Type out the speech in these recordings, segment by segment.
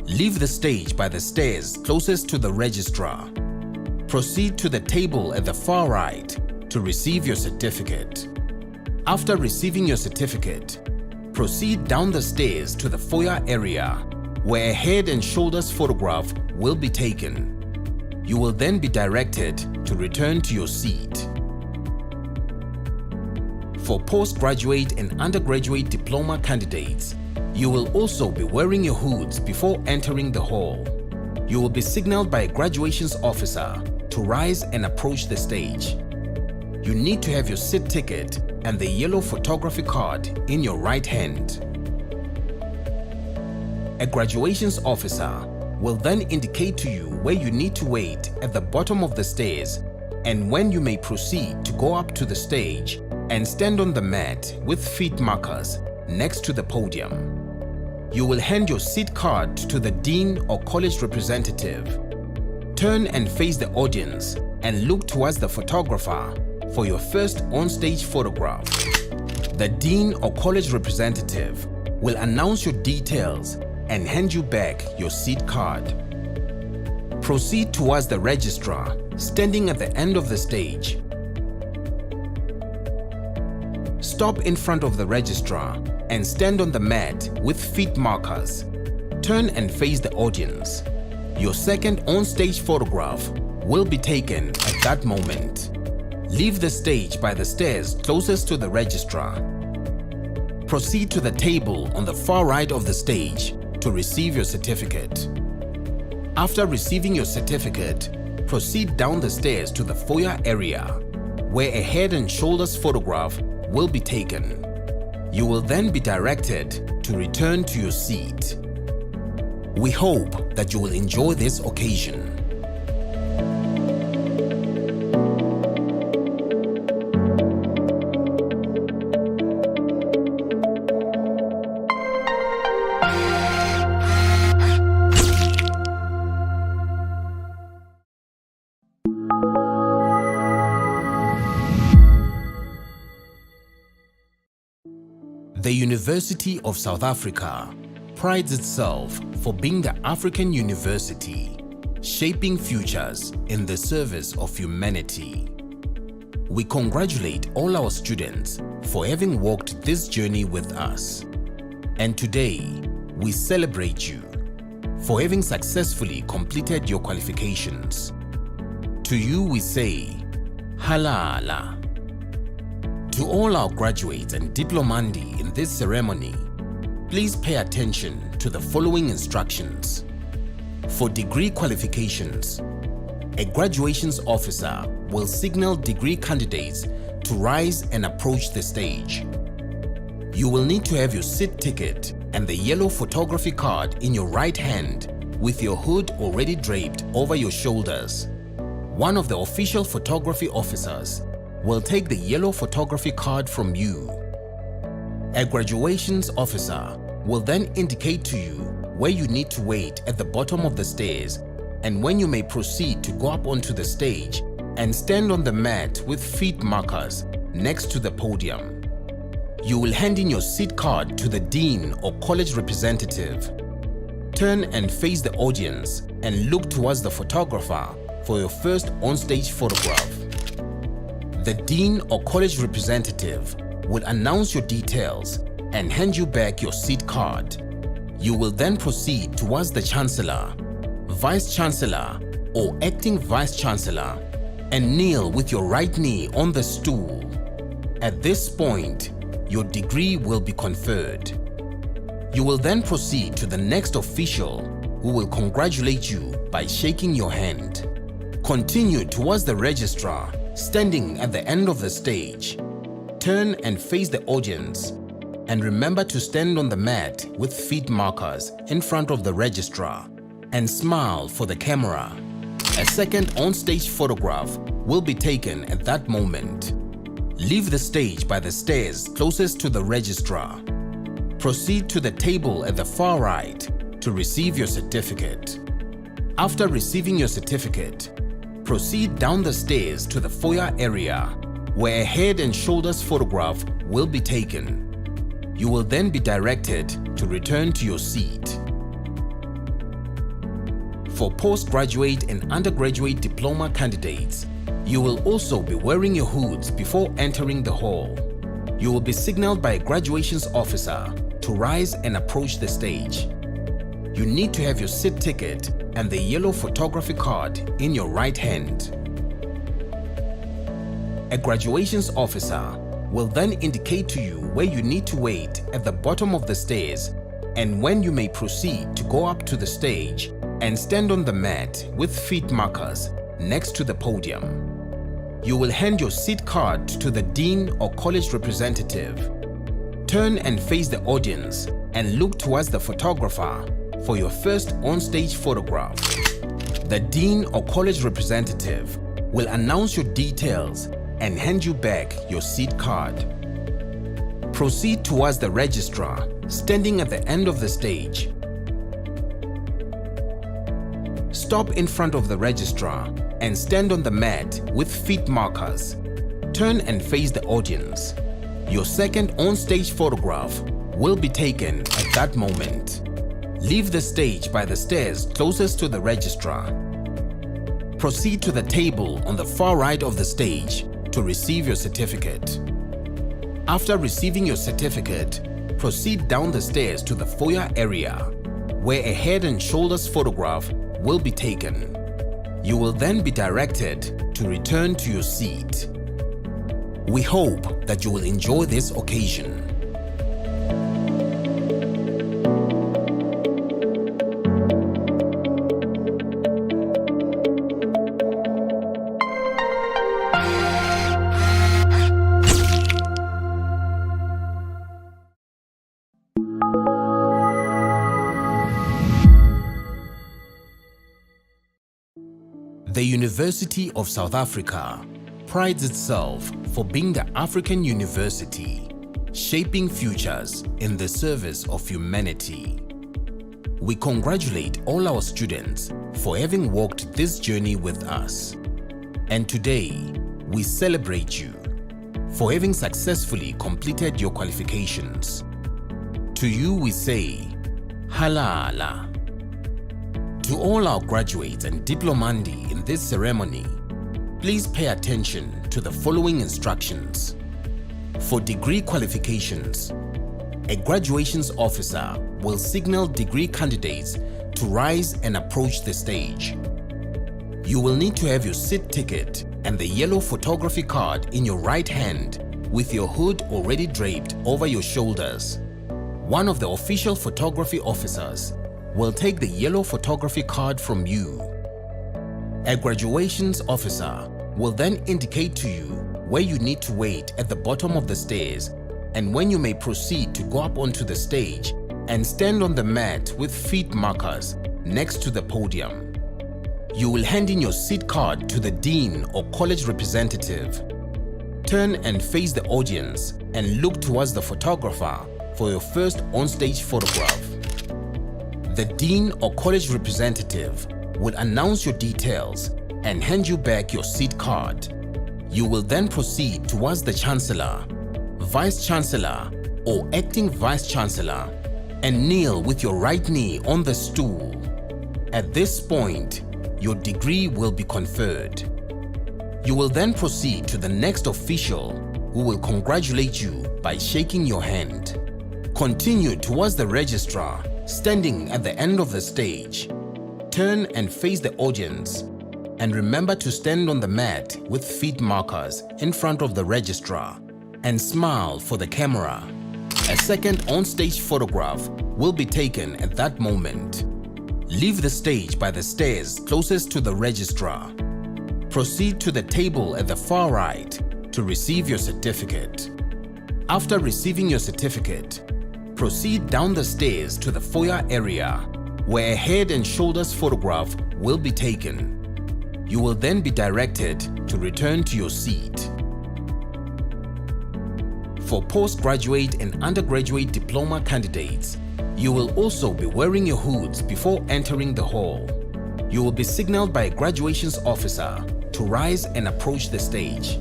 Leave the stage by the stairs closest to the registrar. Proceed to the table at the far right to receive your certificate. After receiving your certificate, proceed down the stairs to the foyer area where a head and shoulders photograph will be taken. You will then be directed to return to your seat. For postgraduate and undergraduate diploma candidates, you will also be wearing your hoods before entering the hall. You will be signaled by a graduations officer to rise and approach the stage. You need to have your seat ticket and the yellow photography card in your right hand. A graduations officer will then indicate to you where you need to wait at the bottom of the stairs and when you may proceed to go up to the stage and stand on the mat with feet markers next to the podium. You will hand your seat card to the dean or college representative. Turn and face the audience and look towards the photographer for your first on-stage photograph. The dean or college representative will announce your details and hand you back your seat card. Proceed towards the registrar standing at the end of the stage. Stop in front of the registrar and stand on the mat with feet markers. Turn and face the audience. Your second on-stage photograph will be taken at that moment. Leave the stage by the stairs closest to the registrar. Proceed to the table on the far right of the stage to receive your certificate. After receiving your certificate, proceed down the stairs to the foyer area where a head and shoulders photograph will be taken. You will then be directed to return to your seat. We hope that you will enjoy this occasion. The University of South Africa prides itself for being the African university, shaping futures in the service of humanity. We congratulate all our students for having walked this journey with us. And today, we celebrate you for having successfully completed your qualifications. To you we say, Halala. To all our graduates and diplomandi in this ceremony, please pay attention to the following instructions. For degree qualifications, a graduations officer will signal degree candidates to rise and approach the stage. You will need to have your seat ticket and the yellow photography card in your right hand with your hood already draped over your shoulders. One of the official photography officers will take the yellow photography card from you. A graduations officer will then indicate to you where you need to wait at the bottom of the stairs and when you may proceed to go up onto the stage and stand on the mat with feet markers next to the podium. You will hand in your seat card to the dean or college representative. Turn and face the audience and look towards the photographer for your first on-stage photograph. The dean or college representative will announce your details and hand you back your seat card. You will then proceed towards the chancellor, vice chancellor or acting vice chancellor and kneel with your right knee on the stool. At this point, your degree will be conferred. You will then proceed to the next official who will congratulate you by shaking your hand. Continue towards the registrar standing at the end of the stage. Turn and face the audience and remember to stand on the mat with feet markers in front of the registrar and smile for the camera. A second on-stage photograph will be taken at that moment. Leave the stage by the stairs closest to the registrar. Proceed to the table at the far right to receive your certificate. After receiving your certificate, proceed down the stairs to the foyer area where a head and shoulders photograph will be taken. You will then be directed to return to your seat. For postgraduate and undergraduate diploma candidates, you will also be wearing your hoods before entering the hall. You will be signaled by a graduations officer to rise and approach the stage. You need to have your seat ticket and the yellow photography card in your right hand. A graduations officer will then indicate to you where you need to wait at the bottom of the stairs and when you may proceed to go up to the stage and stand on the mat with feet markers next to the podium. You will hand your seat card to the dean or college representative. Turn and face the audience and look towards the photographer for your first on-stage photograph. The dean or college representative will announce your details and hand you back your seat card. Proceed towards the registrar standing at the end of the stage. Stop in front of the registrar and stand on the mat with feet markers. Turn and face the audience. Your second on-stage photograph will be taken at that moment. Leave the stage by the stairs closest to the registrar. Proceed to the table on the far right of the stage to receive your certificate. After receiving your certificate, proceed down the stairs to the foyer area, where a head and shoulders photograph will be taken. You will then be directed to return to your seat. We hope that you will enjoy this occasion. The University of South Africa prides itself for being the African university, shaping futures in the service of humanity. We congratulate all our students for having walked this journey with us. And today, we celebrate you for having successfully completed your qualifications. To you we say, Halala. To all our graduates and diplomandi in this ceremony, please pay attention to the following instructions. For degree qualifications, a graduations officer will signal degree candidates to rise and approach the stage. You will need to have your seat ticket and the yellow photography card in your right hand with your hood already draped over your shoulders. One of the official photography officers will take the yellow photography card from you. A graduations officer will then indicate to you where you need to wait at the bottom of the stairs and when you may proceed to go up onto the stage and stand on the mat with feet markers next to the podium. You will hand in your seat card to the dean or college representative. Turn and face the audience and look towards the photographer for your first on-stage photograph. The dean or college representative will announce your details and hand you back your seat card. You will then proceed towards the chancellor, vice chancellor or acting vice chancellor and kneel with your right knee on the stool. At this point, your degree will be conferred. You will then proceed to the next official who will congratulate you by shaking your hand. Continue towards the registrar standing at the end of the stage. Turn and face the audience and remember to stand on the mat with feet markers in front of the registrar and smile for the camera. A second on-stage photograph will be taken at that moment. Leave the stage by the stairs closest to the registrar. Proceed to the table at the far right to receive your certificate. After receiving your certificate, proceed down the stairs to the foyer area where a head and shoulders photograph will be taken. You will then be directed to return to your seat. For postgraduate and undergraduate diploma candidates, you will also be wearing your hoods before entering the hall. You will be signaled by a graduations officer to rise and approach the stage.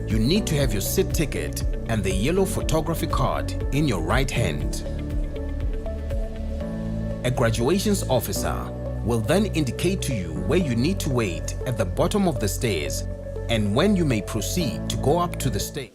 You need to have your seat ticket and the yellow photography card in your right hand. A graduations officer will then indicate to you where you need to wait at the bottom of the stairs and when you may proceed to go up to the stage.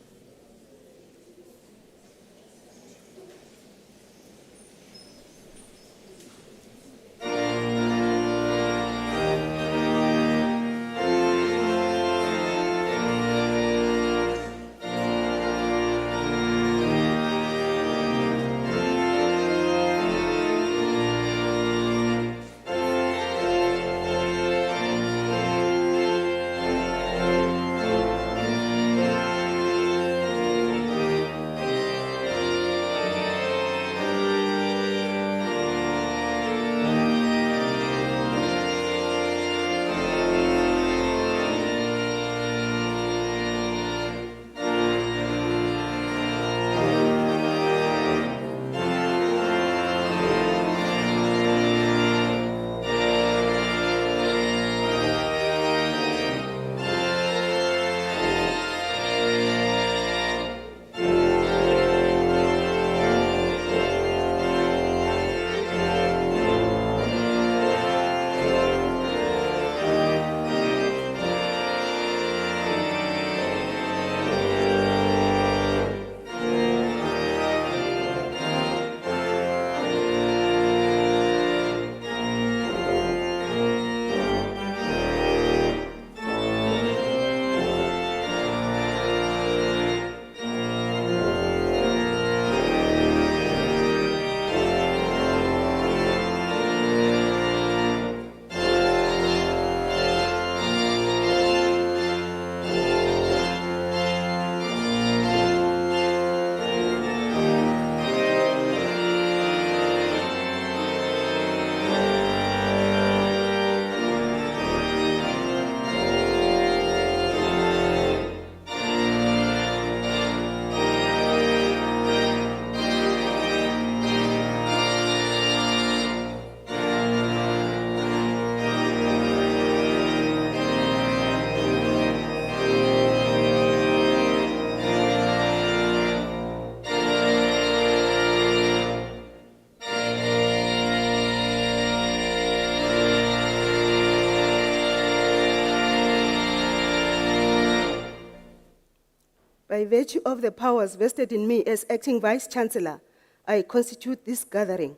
By virtue of the powers vested in me as acting Vice-Chancellor, I constitute this gathering,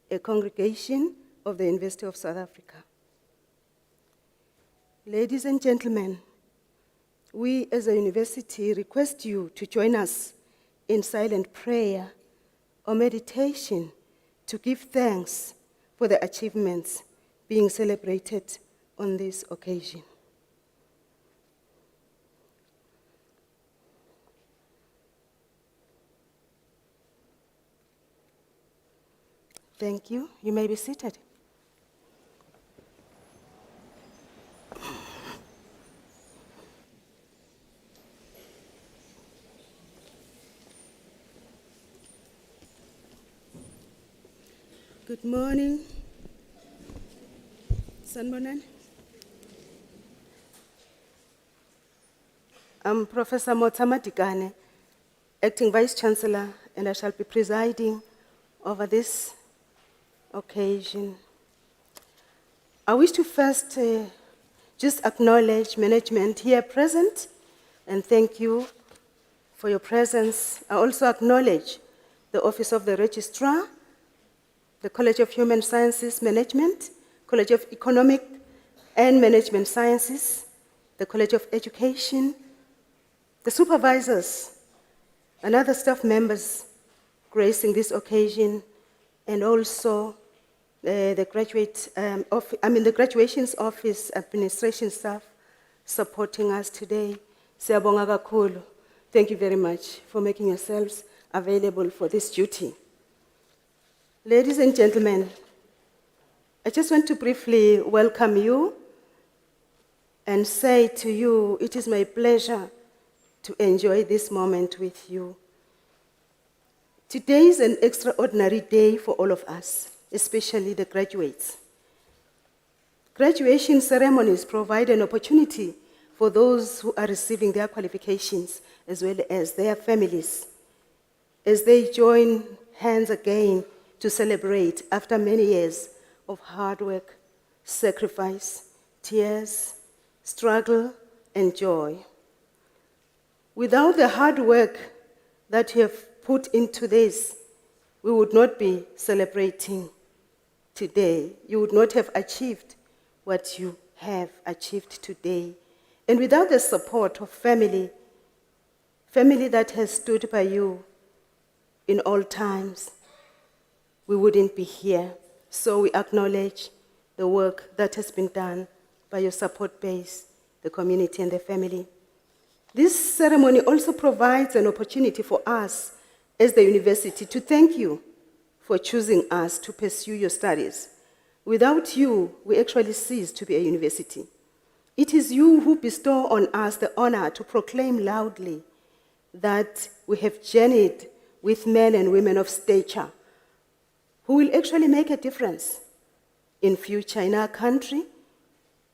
a congregation of the University of South Africa. Ladies and gentlemen, we as a university request you to join us in silent prayer or meditation to give thanks for the achievements being celebrated on this occasion. Thank you. You may be seated. Good morning. Sanbonan. I'm Professor Motamatikane, Acting Vice-Chancellor, and I shall be presiding over this occasion. I wish to first just acknowledge management here present and thank you for your presence. I also acknowledge the Office of the Registrar, the College of Human Sciences Management, College of Economic and Management Sciences, the College of Education, the supervisors and other staff members gracing this occasion, and also the graduations office administration staff supporting us today. Siyabonga kakhulu. Thank you very much for making yourselves available for this duty. Ladies and gentlemen, I just want to briefly welcome you and say to you, it is my pleasure to enjoy this moment with you. Today is an extraordinary day for all of us, especially the graduates. Graduation ceremonies provide an opportunity for those who are receiving their qualifications as well as their families, as they join hands again to celebrate after many years of hard work, sacrifice, tears, struggle, and joy. Without the hard work that you have put into this, we would not be celebrating today. You would not have achieved what you have achieved today. And without the support of family that has stood by you in all times, we wouldn't be here. So we acknowledge the work that has been done by your support base, the community and the family. This ceremony also provides an opportunity for us as the university to thank you for choosing us to pursue your studies. Without you, we actually cease to be a university. It is you who bestow on us the honor to proclaim loudly that we have journeyed with men and women of stature who will actually make a difference in future in our country,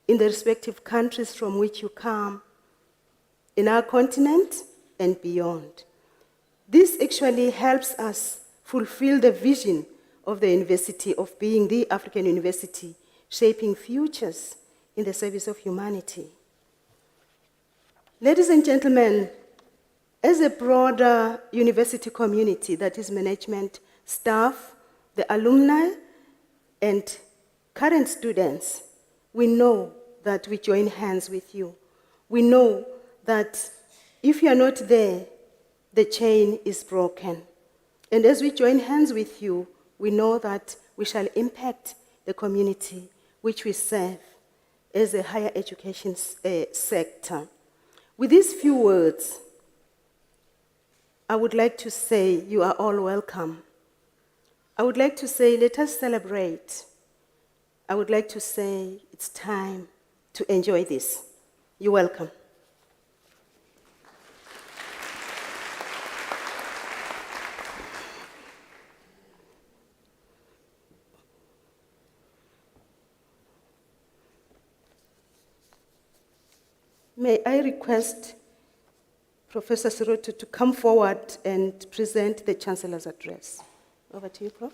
in the respective countries from which you come, in our continent and beyond. This actually helps us fulfill the vision of the university of being the African university, shaping futures in the service of humanity. Ladies and gentlemen, as a broader university community, that is management, staff, the alumni, and current students, we know that we join hands with you. We know that if you are not there, the chain is broken. And as we join hands with you, we know that we shall impact the community which we serve as a higher education sector. With these few words, I would like to say you are all welcome. I would like to say let us celebrate. I would like to say it's time to enjoy this. You're welcome. May I request Professor Siroto to come forward and present the Chancellor's address. Over to you, Prof.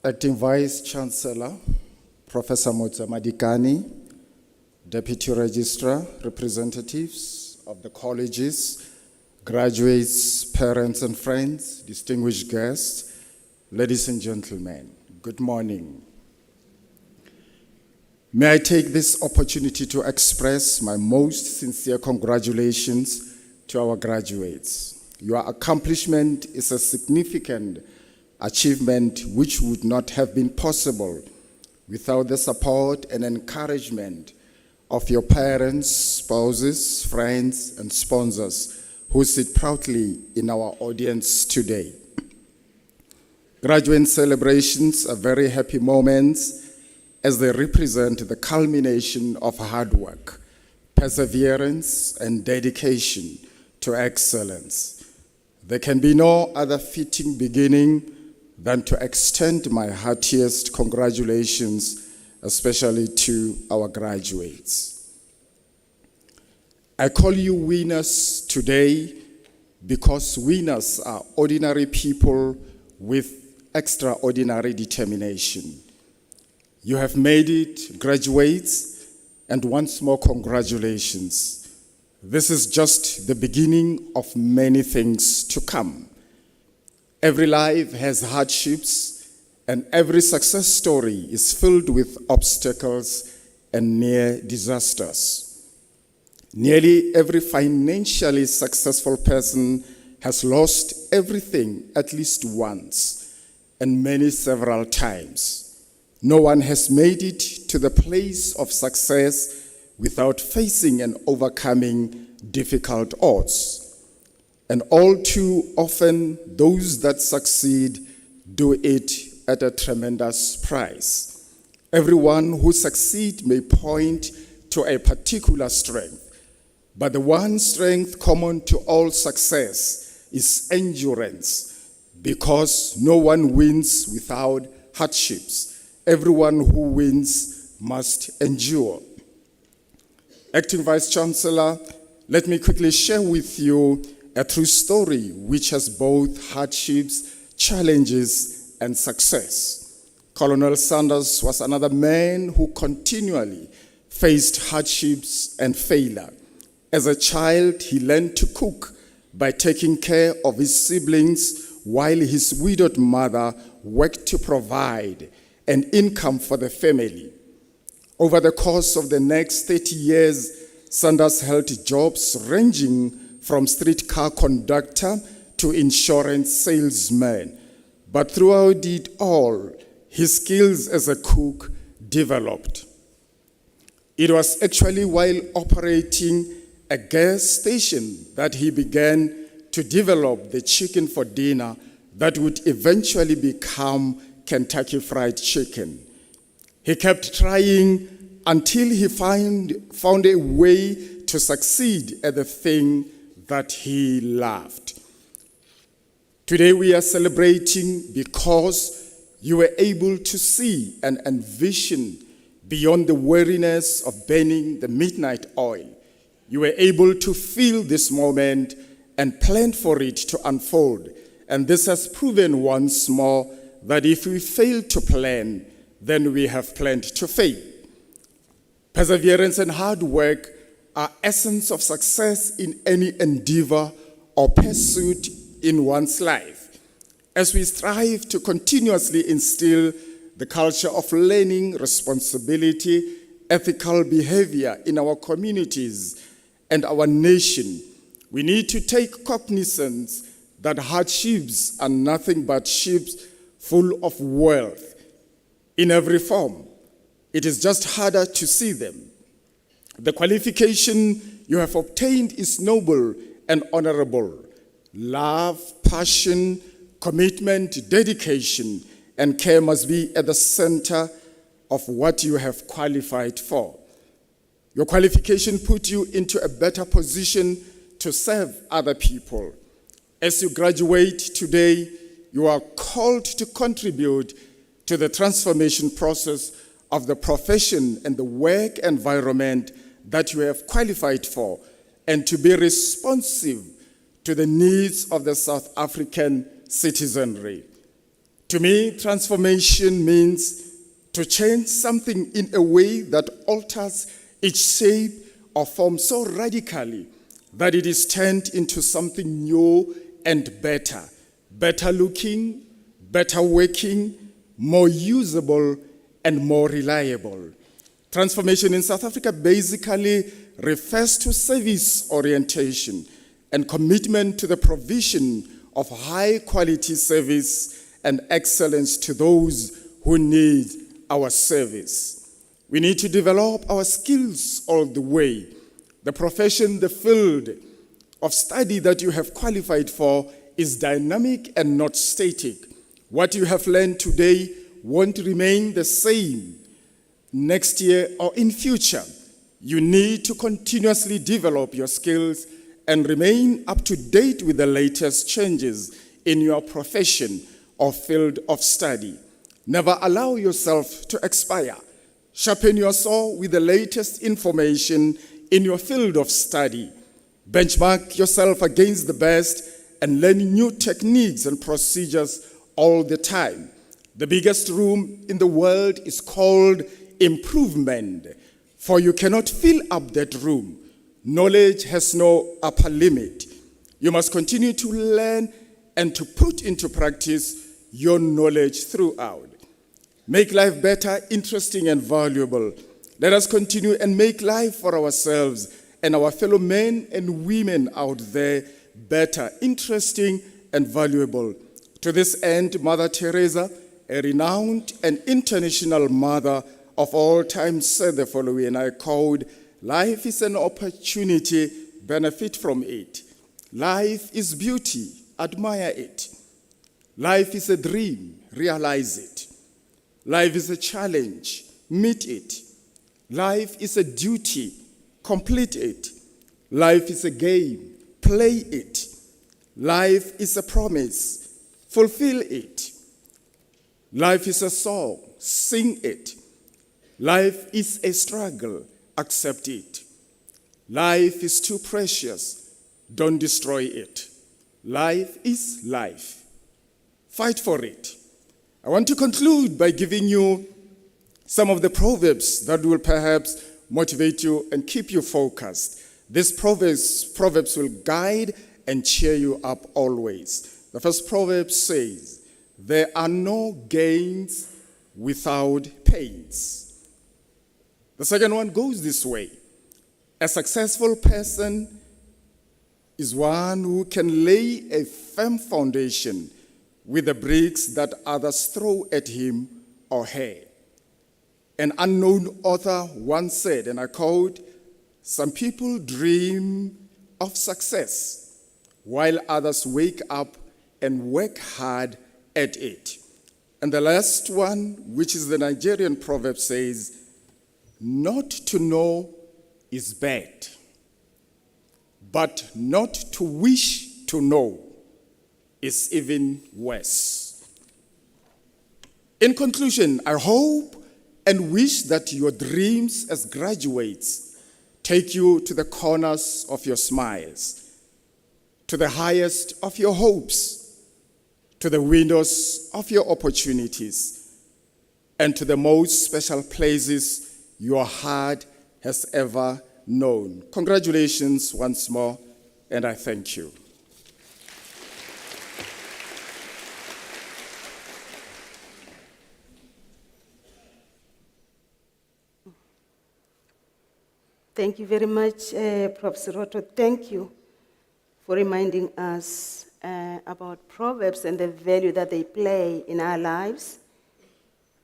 Acting Vice Chancellor, Professor Madikani, Deputy Registrar, representatives of the colleges, graduates, parents and friends, distinguished guests, ladies and gentlemen, good morning. May I take this opportunity to express my most sincere congratulations to our graduates. Your accomplishment is a significant achievement which would not have been possible without the support and encouragement of your parents, spouses, friends, and sponsors who sit proudly in our audience today. Graduate celebrations are very happy moments as they represent the culmination of hard work, perseverance, and dedication to excellence. There can be no other fitting beginning than to extend my heartiest congratulations, especially to our graduates. I call you winners today because winners are ordinary people with extraordinary determination. You have made it, graduates, and once more congratulations. This is just the beginning of many things to come. Every life has hardships, and every success story is filled with obstacles and near disasters. Nearly every financially successful person has lost everything at least once, and many several times. No one has made it to the place of success without facing and overcoming difficult odds. And all too often, those that succeed do it at a tremendous price. Everyone who succeeds may point to a particular strength, but the one strength common to all success is endurance, because no one wins without hardships. Everyone who wins must endure. Acting Vice-Chancellor, let me quickly share with you a true story which has both hardships, challenges, and success. Colonel Sanders was another man who continually faced hardships and failure. As a child, he learned to cook by taking care of his siblings while his widowed mother worked to provide an income for the family. Over the course of the next 30 years, Sanders held jobs ranging from streetcar conductor to insurance salesman. But throughout it all, his skills as a cook developed. It was actually while operating a gas station that he began to develop the chicken for dinner that would eventually become Kentucky Fried Chicken. He kept trying until he found a way to succeed at the thing that he loved. Today we are celebrating because you were able to see and envision beyond the weariness of burning the midnight oil. You were able to feel this moment and plan for it to unfold. And this has proven once more that if we fail to plan, then we have planned to fail. Perseverance and hard work are essence of success in any endeavor or pursuit in one's life. As we strive to continuously instill the culture of learning, responsibility, ethical behavior in our communities and our nation, we need to take cognizance that hardships are nothing but ships full of wealth in every form. It is just harder to see them. The qualification you have obtained is noble and honorable. Love, passion, commitment, dedication, and care must be at the center of what you have qualified for. Your qualification put you into a better position to serve other people. As you graduate today, you are called to contribute to the transformation process of the profession and the work environment that you have qualified for, and to be responsive to the needs of the South African citizenry. To me, transformation means to change something in a way that alters its shape or form so radically that it is turned into something new and better. Better looking, better working, more usable, and more reliable. Transformation in South Africa basically refers to service orientation and commitment to the provision of high-quality service and excellence to those who need our service. We need to develop our skills all the way. The profession, the field of study that you have qualified for is dynamic and not static. What you have learned today won't remain the same next year or in future. You need to continuously develop your skills and remain up to date with the latest changes in your profession or field of study. Never allow yourself to expire. Sharpen your saw with the latest information in your field of study. Benchmark yourself against the best and learn new techniques and procedures all the time. The biggest room in the world is called improvement, for you cannot fill up that room. Knowledge has no upper limit. You must continue to learn and to put into practice your knowledge throughout. Make life better, interesting, and valuable. Let us continue and make life for ourselves and our fellow men and women out there better, interesting, and valuable. To this end, Mother Teresa, a renowned and international mother of all time, said the following, and I quote, "Life is an opportunity, benefit from it. Life is beauty, admire it. Life is a dream, realize it. Life is a challenge, meet it. Life is a duty, complete it. Life is a game, play it. Life is a promise, fulfill it. Life is a song, sing it. Life is a struggle. Accept it. Life is too precious. Don't destroy it. Life is life. Fight for it. I want to conclude by giving you some of the proverbs that will perhaps motivate you and keep you focused. These proverbs will guide and cheer you up always. The first proverb says, there are no gains without pains. The second one goes this way. A successful person is one who can lay a firm foundation with the bricks that others throw at him or her. An unknown author once said, and I quote, some people dream of success while others wake up and work hard at it. And the last one, which is the Nigerian proverb, says, not to know is bad, but not to wish to know is even worse. In conclusion, I hope and wish that your dreams as graduates take you to the corners of your smiles, to the highest of your hopes, to the windows of your opportunities, and to the most special places your heart has ever known. Congratulations once more, and I thank you. Thank you very much, Prof. Siroto. Thank you for reminding us about Proverbs and the value that they play in our lives.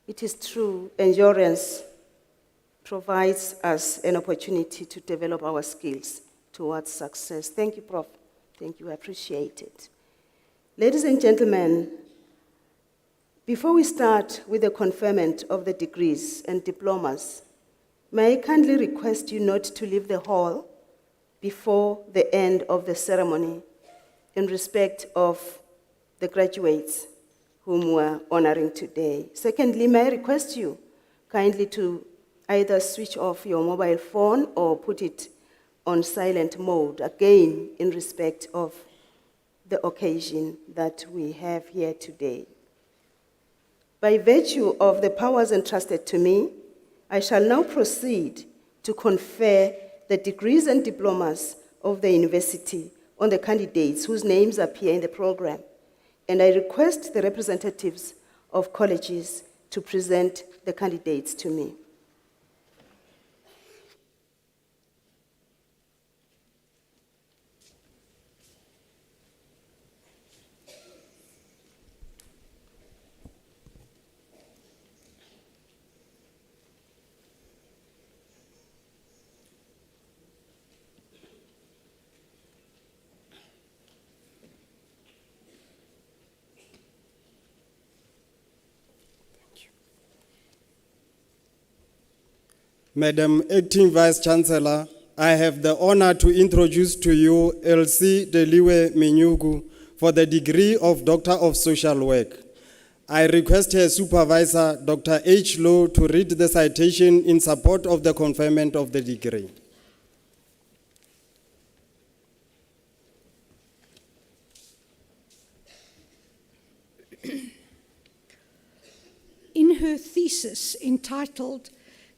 It is true, endurance provides us an opportunity to develop our skills towards success. Thank you, Prof. Thank you, I appreciate it. Ladies and gentlemen, before we start with the conferment of the degrees and diplomas, may I kindly request you not to leave the hall before the end of the ceremony in respect of the graduates whom we're honoring today. Secondly, may I request you kindly to either switch off your mobile phone or put it on silent mode, again, in respect of the occasion that we have here today. By virtue of the powers entrusted to me, I shall now proceed to confer the degrees and diplomas of the university on the candidates whose names appear in the program, and I request the representatives of colleges to present the candidates to me. Madam Acting Vice-Chancellor, I have the honor to introduce to you Elsie Deliwe Menyugu for the degree of Doctor of Social Work. I request her supervisor, Dr. H. Low, to read the citation in support of the conferment of the degree. In her thesis entitled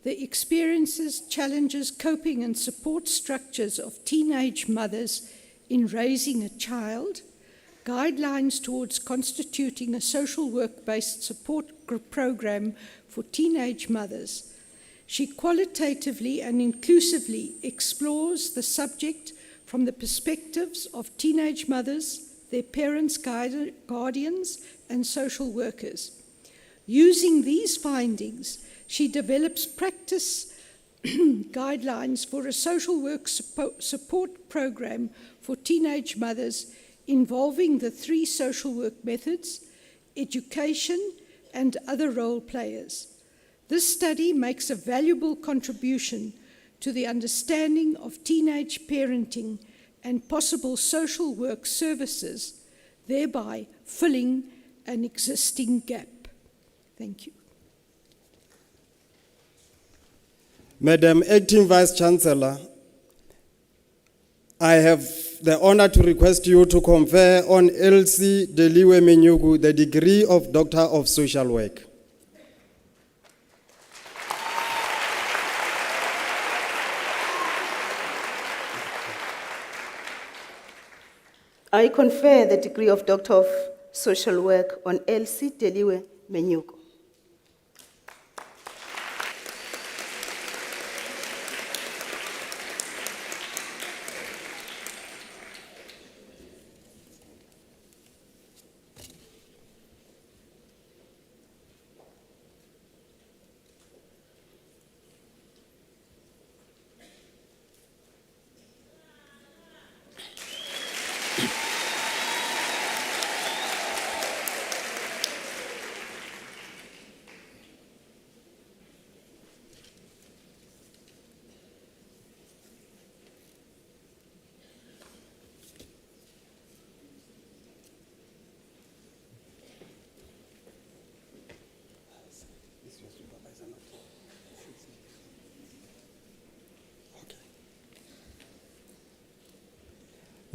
The Experiences, Challenges, Coping and Support Structures of Teenage Mothers in Raising a Child, Guidelines Towards Constituting a Social Work-Based Support Program for Teenage Mothers, she qualitatively and inclusively explores the subject from the perspectives of teenage mothers, their parents, guardians, and social workers. Using these findings, she develops practice guidelines for a social work support program for teenage mothers involving the 3 social work methods, education, and other role players. This study makes a valuable contribution to the understanding of teenage parenting and possible social work services, thereby filling an existing gap. Thank you. Madam Acting Vice Chancellor, I have the honor to request you to confer on Elsie Deliwe Menyugu the degree of Doctor of Social Work. I confer the degree of Doctor of Social Work on Elsie Deliwe Menyugu.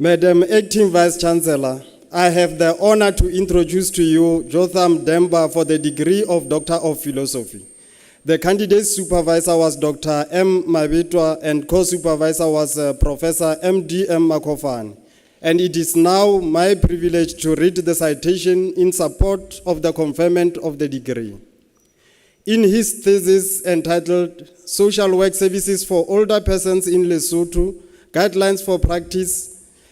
Madam Acting Vice Chancellor, I have the honor to introduce to you Jotham Denver for the degree of Doctor of Philosophy. The candidate supervisor was Dr. M. Mabitwa and co-supervisor was Professor M.D.M. Makofan. And it is now my privilege to read the citation in support of the conferment of the degree. In his thesis entitled Social Work Services for Older Persons in Lesotho, Guidelines for Practice,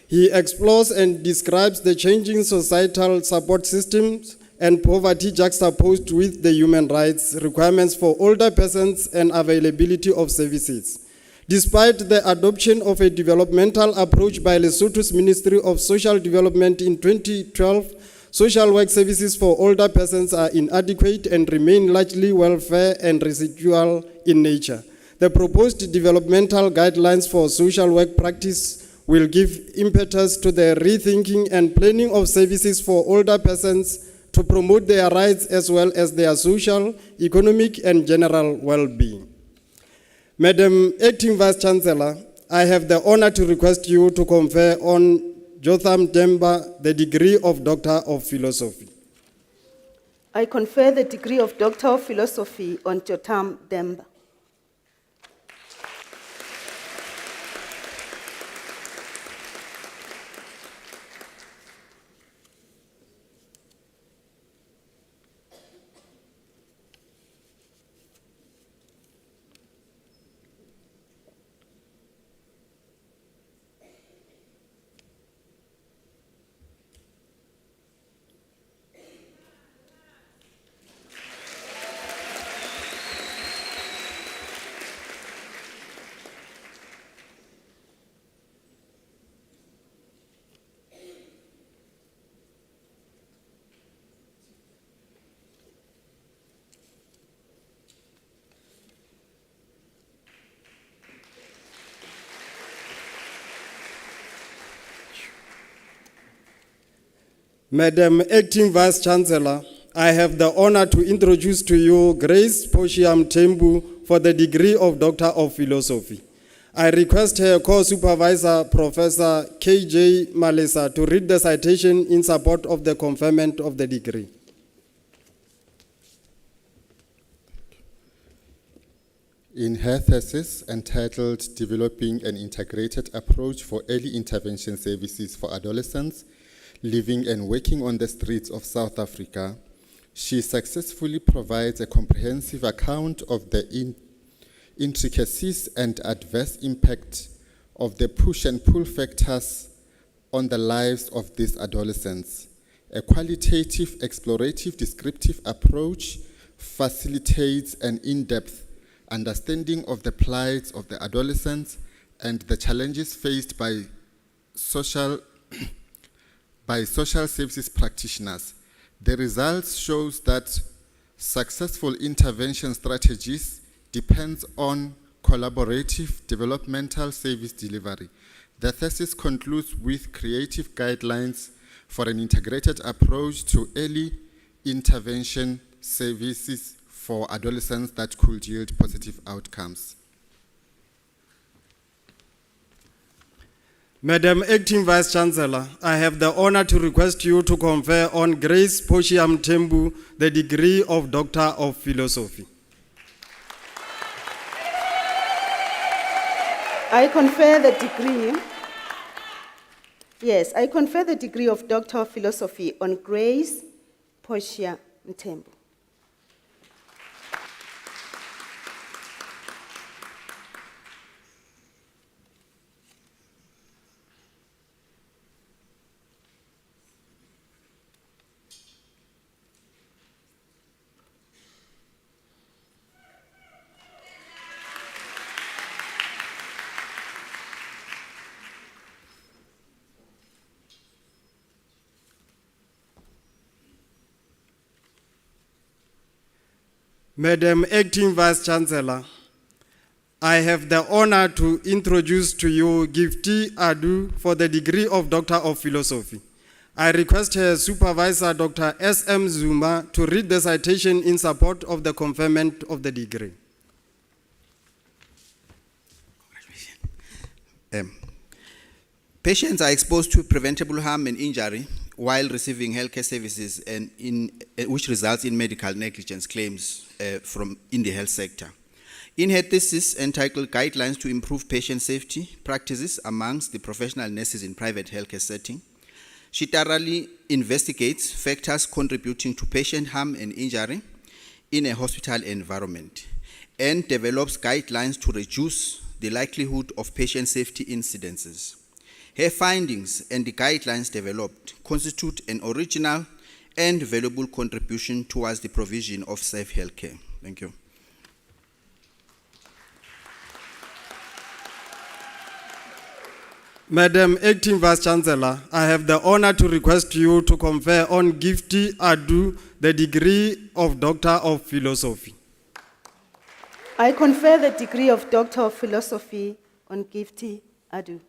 he explores and describes the changing societal support systems and poverty juxtaposed with the human rights requirements for older persons and availability of services. Despite the adoption of a developmental approach by Lesotho's Ministry of Social Development in 2012, social work services for older persons are inadequate and remain largely welfare and residual in nature. The proposed developmental guidelines for social work practice will give impetus to the rethinking and planning of services for older persons to promote their rights as well as their social, economic, and general well-being. Madam Acting Vice Chancellor, I have the honor to request you to confer on Jotham Denver the degree of Doctor of Philosophy. I confer the degree of Doctor of Philosophy on Jotham Denver. Madam Acting Vice Chancellor, I have the honor to introduce to you Grace Poshiam Tembu for the degree of Doctor of Philosophy. I request her co-supervisor, Professor K.J. Malesa, to read the citation in support of the conferment of the degree. In her thesis entitled Developing an Integrated Approach for Early Intervention Services for Adolescents Living and Working on the Streets of South Africa, she successfully provides a comprehensive account of the intricacies and adverse impact of the push and pull factors on the lives of these adolescents. A qualitative, explorative, descriptive approach facilitates an in-depth understanding of the plight of the adolescents and the challenges faced by social services practitioners. The results shows that successful intervention strategies depends on collaborative developmental service delivery. The thesis concludes with creative guidelines for an integrated approach to early intervention services for adolescents that could yield positive outcomes. Madam Acting Vice Chancellor, I have the honor to request you to confer on Grace Poshiam Tembu the degree of Doctor of Philosophy. I confer the degree. Yes, I confer the degree of Doctor of Philosophy on Grace Portia Mtembu. Madam Acting Vice Chancellor, I have the honor to introduce to you Gifty Adu for the degree of Doctor of Philosophy. I request her supervisor, Dr. S.M. Zuma, to read the citation in support of the conferment of the degree. Patients are exposed to preventable harm and injury while receiving healthcare services, and which results in medical negligence claims in the health sector. In her thesis entitled Guidelines to Improve Patient Safety Practices Amongst the Professional Nurses in Private Healthcare Setting, she thoroughly investigates factors contributing to patient harm and injury in a hospital environment and develops guidelines to reduce the likelihood of patient safety incidences. Her findings and the guidelines developed constitute an original and valuable contribution towards the provision of safe healthcare. Thank you. Madam Acting Vice Chancellor, I have the honor to request you to confer on Gifty Adu the degree of Doctor of Philosophy. I confer the degree of Doctor of Philosophy on Gifty Adu.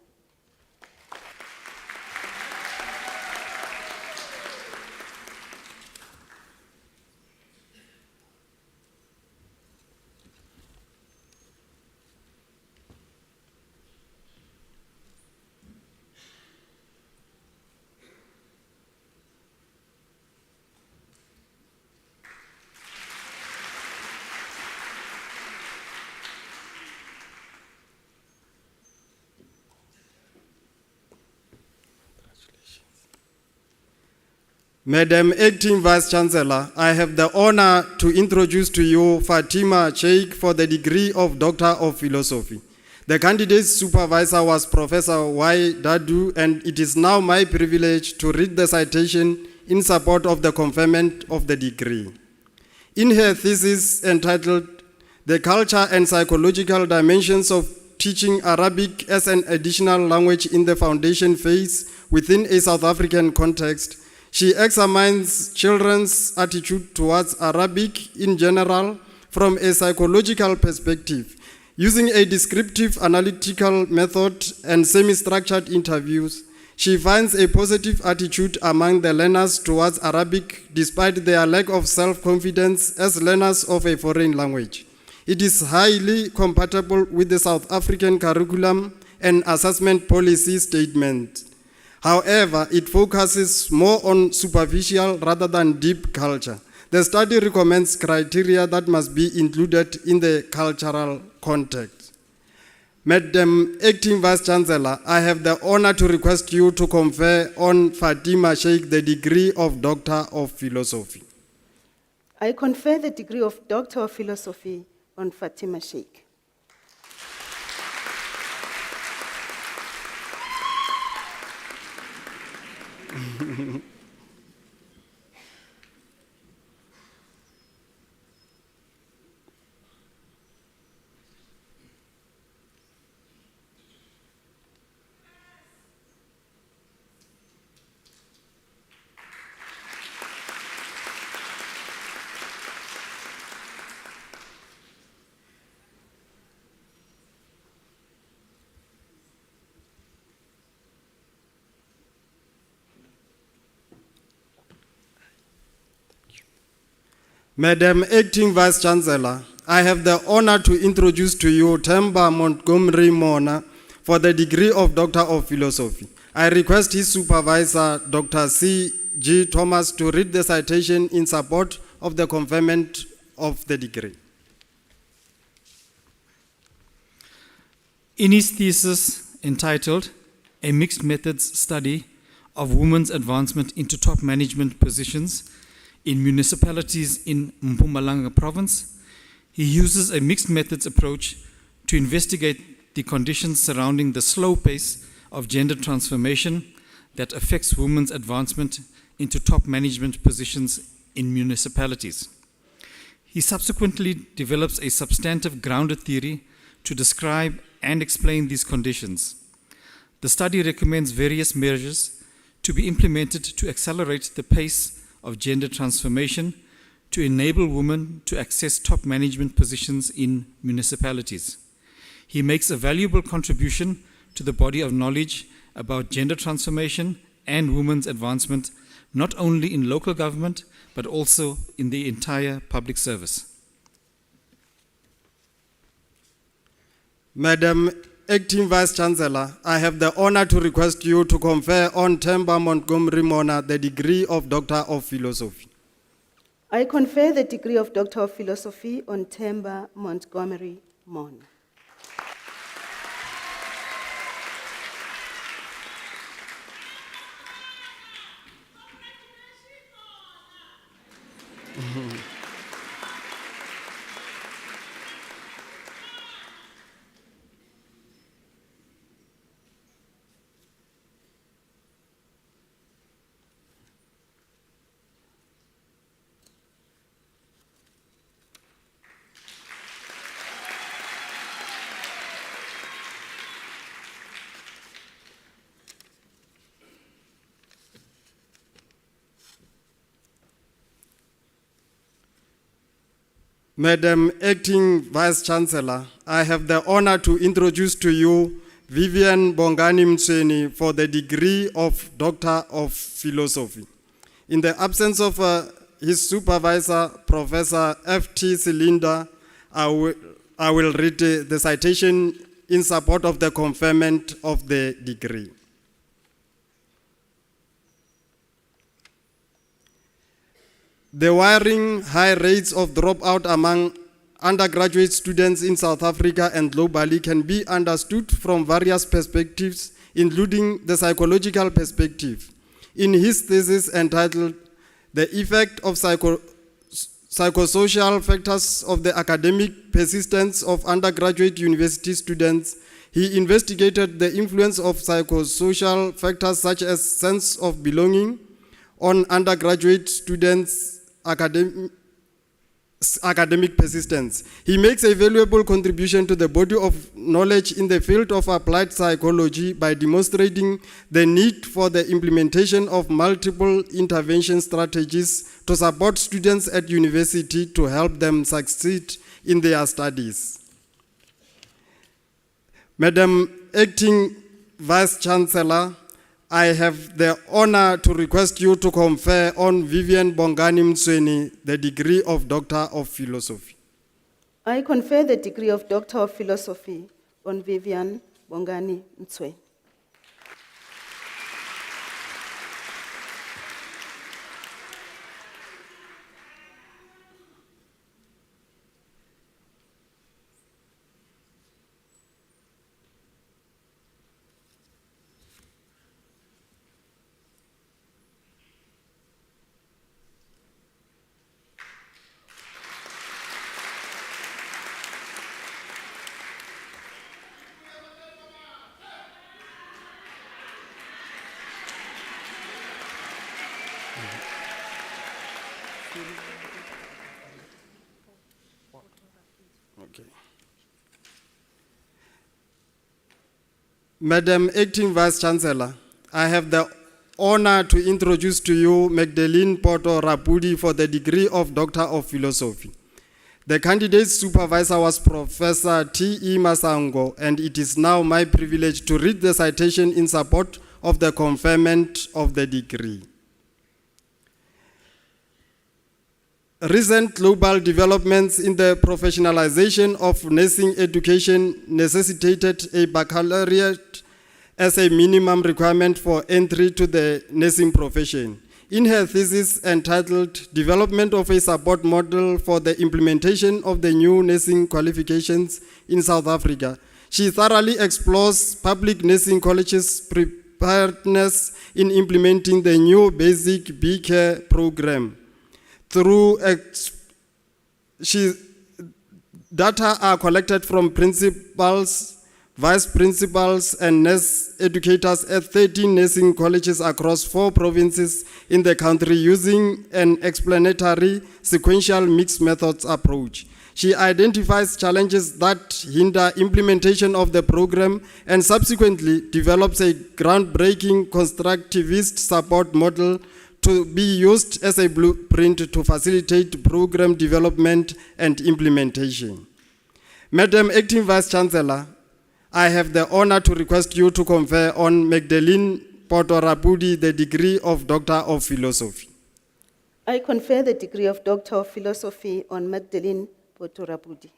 Madam Acting Vice Chancellor, I have the honor to introduce to you Fatima Sheikh for the degree of Doctor of Philosophy. The candidate's supervisor was Professor Y. Dadu, and it is now my privilege to read the citation in support of the conferment of the degree. In her thesis entitled The Culture and Psychological Dimensions of Teaching Arabic as an Additional Language in the Foundation Phase within a South African Context, she examines children's attitude towards Arabic in general from a psychological perspective, using a descriptive analytical method and semi-structured interviews. She finds a positive attitude among the learners towards Arabic despite their lack of self-confidence as learners of a foreign language. It is highly compatible with the South African curriculum and assessment policy statement. However, it focuses more on superficial rather than deep culture. The study recommends criteria that must be included in the cultural context. Madam Acting Vice Chancellor, I have the honor to request you to confer on Fatima Sheikh the degree of Doctor of Philosophy. I confer the degree of Doctor of Philosophy on Fatima Sheikh. Madam Acting Vice-Chancellor, I have the honor to introduce to you Themba Montgomery Mona for the degree of Doctor of Philosophy. I request his supervisor, Dr. C.G. Thomas, to read the citation in support of the conferment of the degree. In his thesis entitled A Mixed Methods Study of Women's Advancement into Top Management Positions in Municipalities in Mpumalanga Province, he uses a mixed methods approach to investigate the conditions surrounding the slow pace of gender transformation that affects women's advancement into top management positions in municipalities. He subsequently develops a substantive grounded theory to describe and explain these conditions. The study recommends various measures to be implemented to accelerate the pace of gender transformation to enable women to access top management positions in municipalities. He makes a valuable contribution to the body of knowledge about gender transformation and women's advancement, not only in local government, but also in the entire public service. Madam Acting Vice Chancellor, I have the honor to request you to confer on Themba Montgomery Mona the degree of Doctor of Philosophy. I confer the degree of Doctor of Philosophy on Themba Montgomery Mona. Madam Acting Vice Chancellor, I have the honor to introduce to you Vivian Bongani Mtsweni for the degree of Doctor of Philosophy. In the absence of his supervisor, Professor F.T. Cylinder, I will read the citation in support of the conferment of the degree. The worrying high rates of dropout among undergraduate students in South Africa and globally can be understood from various perspectives, including the psychological perspective. In his thesis entitled The Effect of Psychosocial Factors of the Academic Persistence of Undergraduate University Students, he investigated the influence of psychosocial factors such as sense of belonging on undergraduate students' academic persistence. He makes a valuable contribution to the body of knowledge in the field of applied psychology by demonstrating the need for the implementation of multiple intervention strategies to support students at university to help them succeed in their studies. Madam Acting Vice Chancellor, I have the honor to request you to confer on Vivian Bongani Mtsweni the degree of Doctor of Philosophy. I confer the degree of Doctor of Philosophy on Vivian Bongani Mtsweni. Okay. Madam Acting Vice Chancellor, I have the honor to introduce to you Magdalene Poto Rapudi for the degree of Doctor of Philosophy. The candidate's supervisor was Professor T.E. Masango, and it is now my privilege to read the citation in support of the conferment of the degree. Recent global developments in the professionalization of nursing education necessitated a baccalaureate as a minimum requirement for entry to the nursing profession. In her thesis entitled Development of a Support Model for the Implementation of the New Nursing Qualifications in South Africa, she thoroughly explores public nursing colleges' preparedness in implementing the new basic B-Care program. Through data are collected from principals, vice principals, and nurse educators at 13 nursing colleges across 4 provinces in the country using an explanatory sequential mixed methods approach. She identifies challenges that hinder implementation of the program and subsequently develops a groundbreaking constructivist support model to be used as a blueprint to facilitate program development and implementation. Madam Acting Vice Chancellor, I have the honor to request you to confer on Magdalene Potorapudi the degree of Doctor of Philosophy. I confer the degree of Doctor of Philosophy on Magdalene Potorapudi.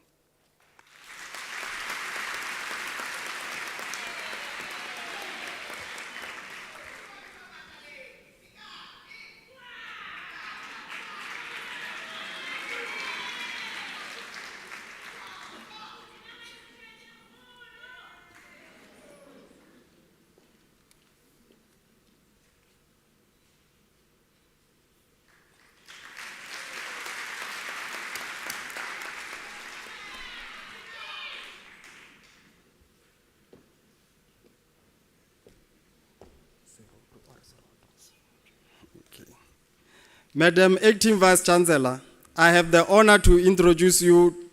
Madam Acting Vice Chancellor, I have the honor to introduce you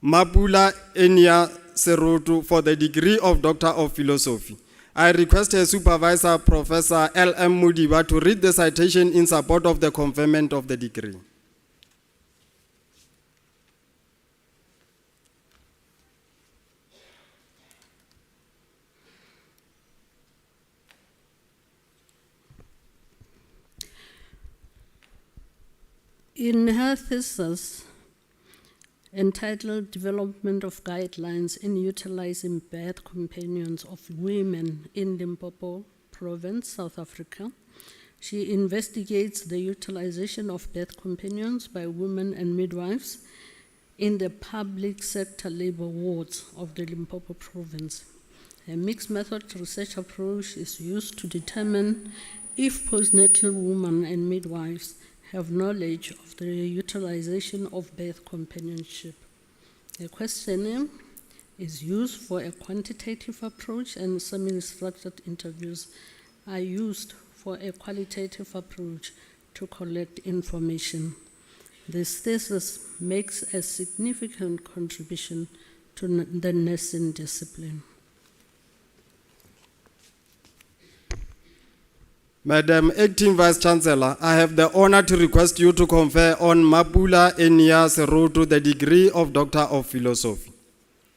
Mapula Enya Serotu for the degree of Doctor of Philosophy. I request her supervisor, Professor L.M. Mudiba, to read the citation in support of the conferment of the degree. In her thesis entitled Development of Guidelines in Utilizing Birth Companions of Women in Limpopo Province, South Africa, she investigates the utilization of birth companions by women and midwives in the public sector labor wards of the Limpopo Province. A mixed method research approach is used to determine if postnatal women and midwives have knowledge of the utilization of birth companionship. A questionnaire is used for a quantitative approach, and semi-structured interviews are used for a qualitative approach to collect information. This thesis makes a significant contribution to the nursing discipline. Madam Acting Vice Chancellor, I have the honor to request you to confer on Mapula Enya Serotu the degree of Doctor of Philosophy.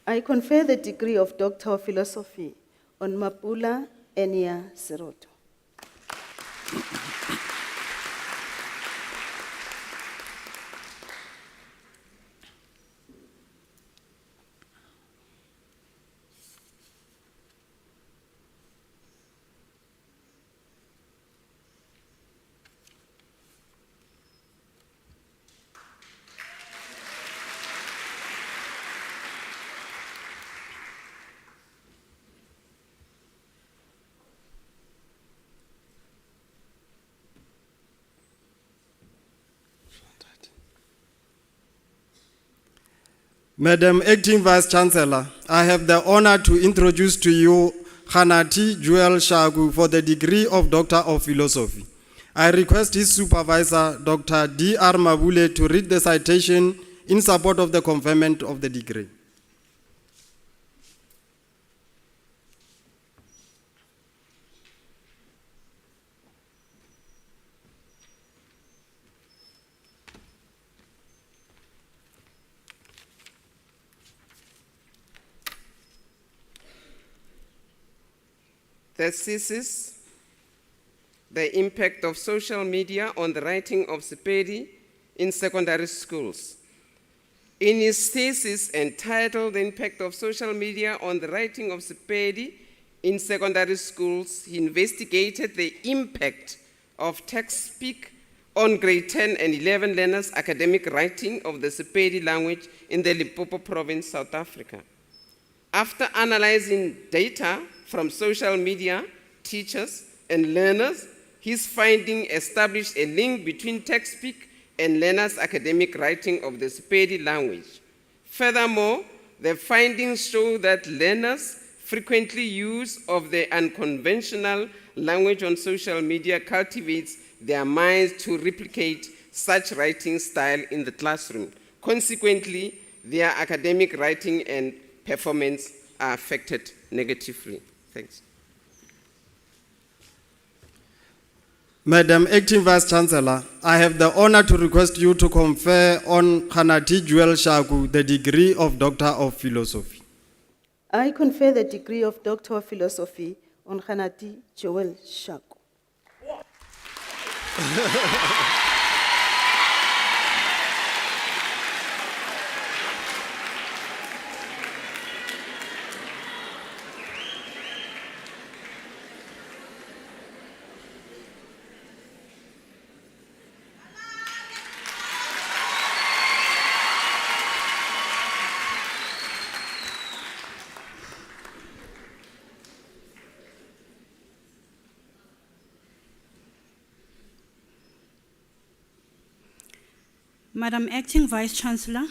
I confer the degree of Doctor of Philosophy on Mapula Enya Serotu. Madam Acting Vice Chancellor, I have the honor to introduce to you Hanati Joel Shagu for the degree of Doctor of Philosophy. I request his supervisor, Dr. D.R. Mabule, to read the citation in support of the conferment of the degree. The thesis, The Impact of Social Media on the Writing of Sepedi in secondary schools. In his thesis entitled The Impact of Social Media on the Writing of Sepedi in Secondary Schools, he investigated the impact of text-speak on grade 10 and 11 learners' academic writing of the Sepedi language in the Limpopo province, South Africa. After analyzing data from social media, teachers, and learners, his finding established a link between text-speak and learners' academic writing of the Sepedi language. Furthermore, the findings show that learners' frequently use of the unconventional language on social media cultivates their minds to replicate such writing style in the classroom. Consequently, their academic writing and performance are affected negatively. Thanks. Madam Acting Vice Chancellor, I have the honor to request you to confer on Khanati Joel Shaku the degree of Doctor of Philosophy. I confer the degree of Doctor of Philosophy on Khanati Joel Shaku. Madam Acting Vice Chancellor,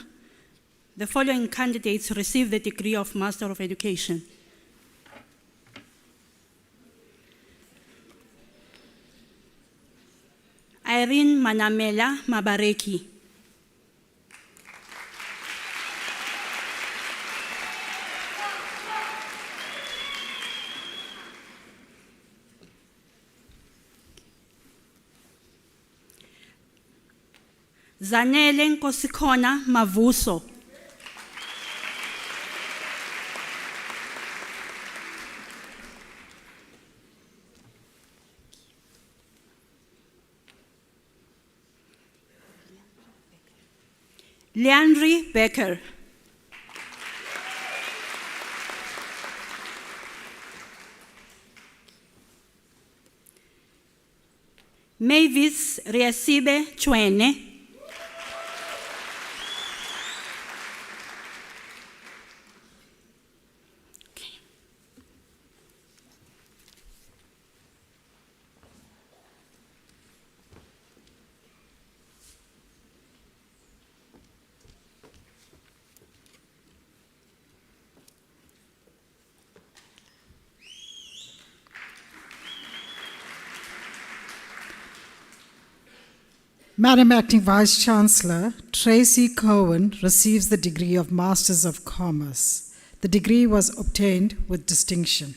the following candidates receive the degree of Master of Education. Irene Manamela Mabareki. Zanele Nkosikhona Mavuso. Leandri Becker. Mavis Riasibe Chwene. Madam Acting Vice Chancellor, Tracy Cohen receives the degree of Masters of Commerce. The degree was obtained with distinction.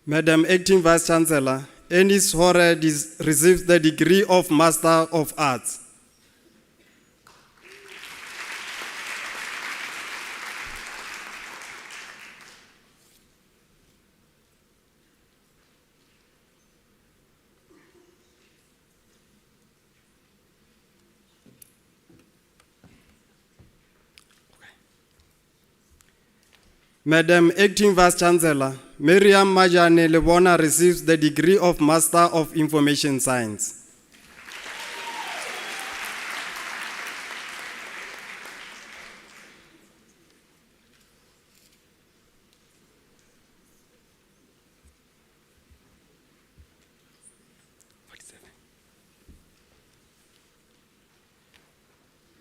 Madam Acting Vice Chancellor, Ennis Hore receives the degree of Master of Arts. Madam Acting Vice Chancellor, Miriam Majane Lebona receives the degree of Master of Information Science.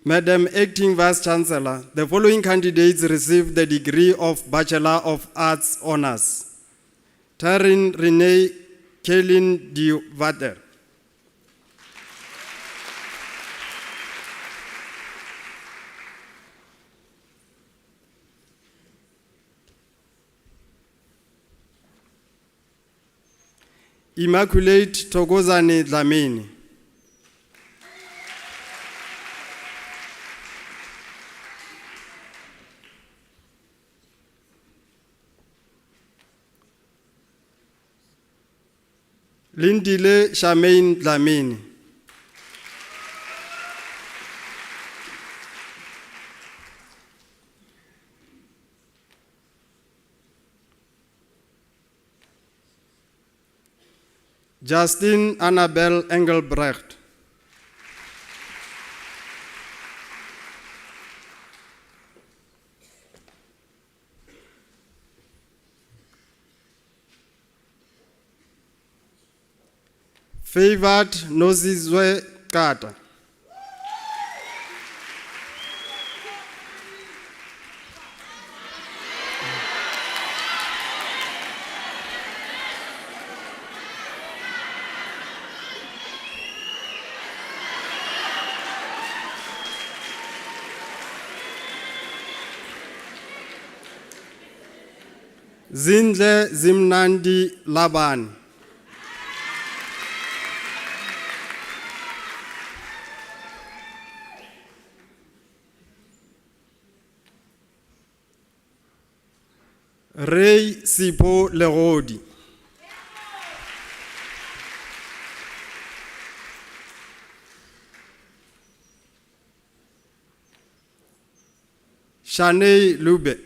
Madam Acting Vice Chancellor, the following candidates received the degree of Bachelor of Arts Honours. Taryn Renee Kaelin de Water. Immaculate Tokozane Dlamini. Lindile Charmaine Dlamini. Justin Annabel Engelbrecht. Favored Nosizwe Kata. Zindle Zimnandi Laban. Ray Sipo Lerodi. Shanae Lube.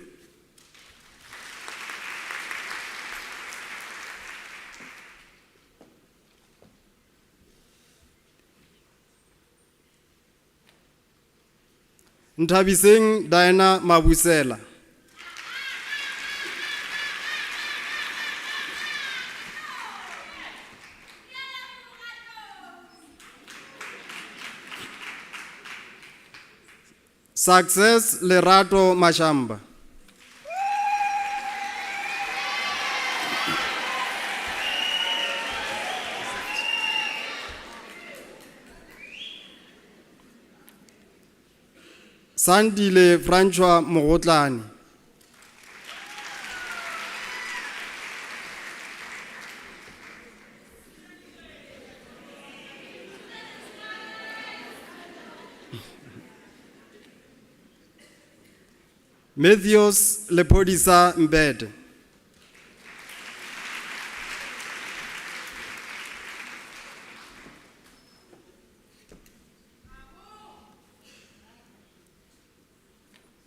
Ntabiseng Diana Mabusela. Success Lerato Mashamba. Sandile Francois Mogotlani. Matthews Lepodisa Mbed.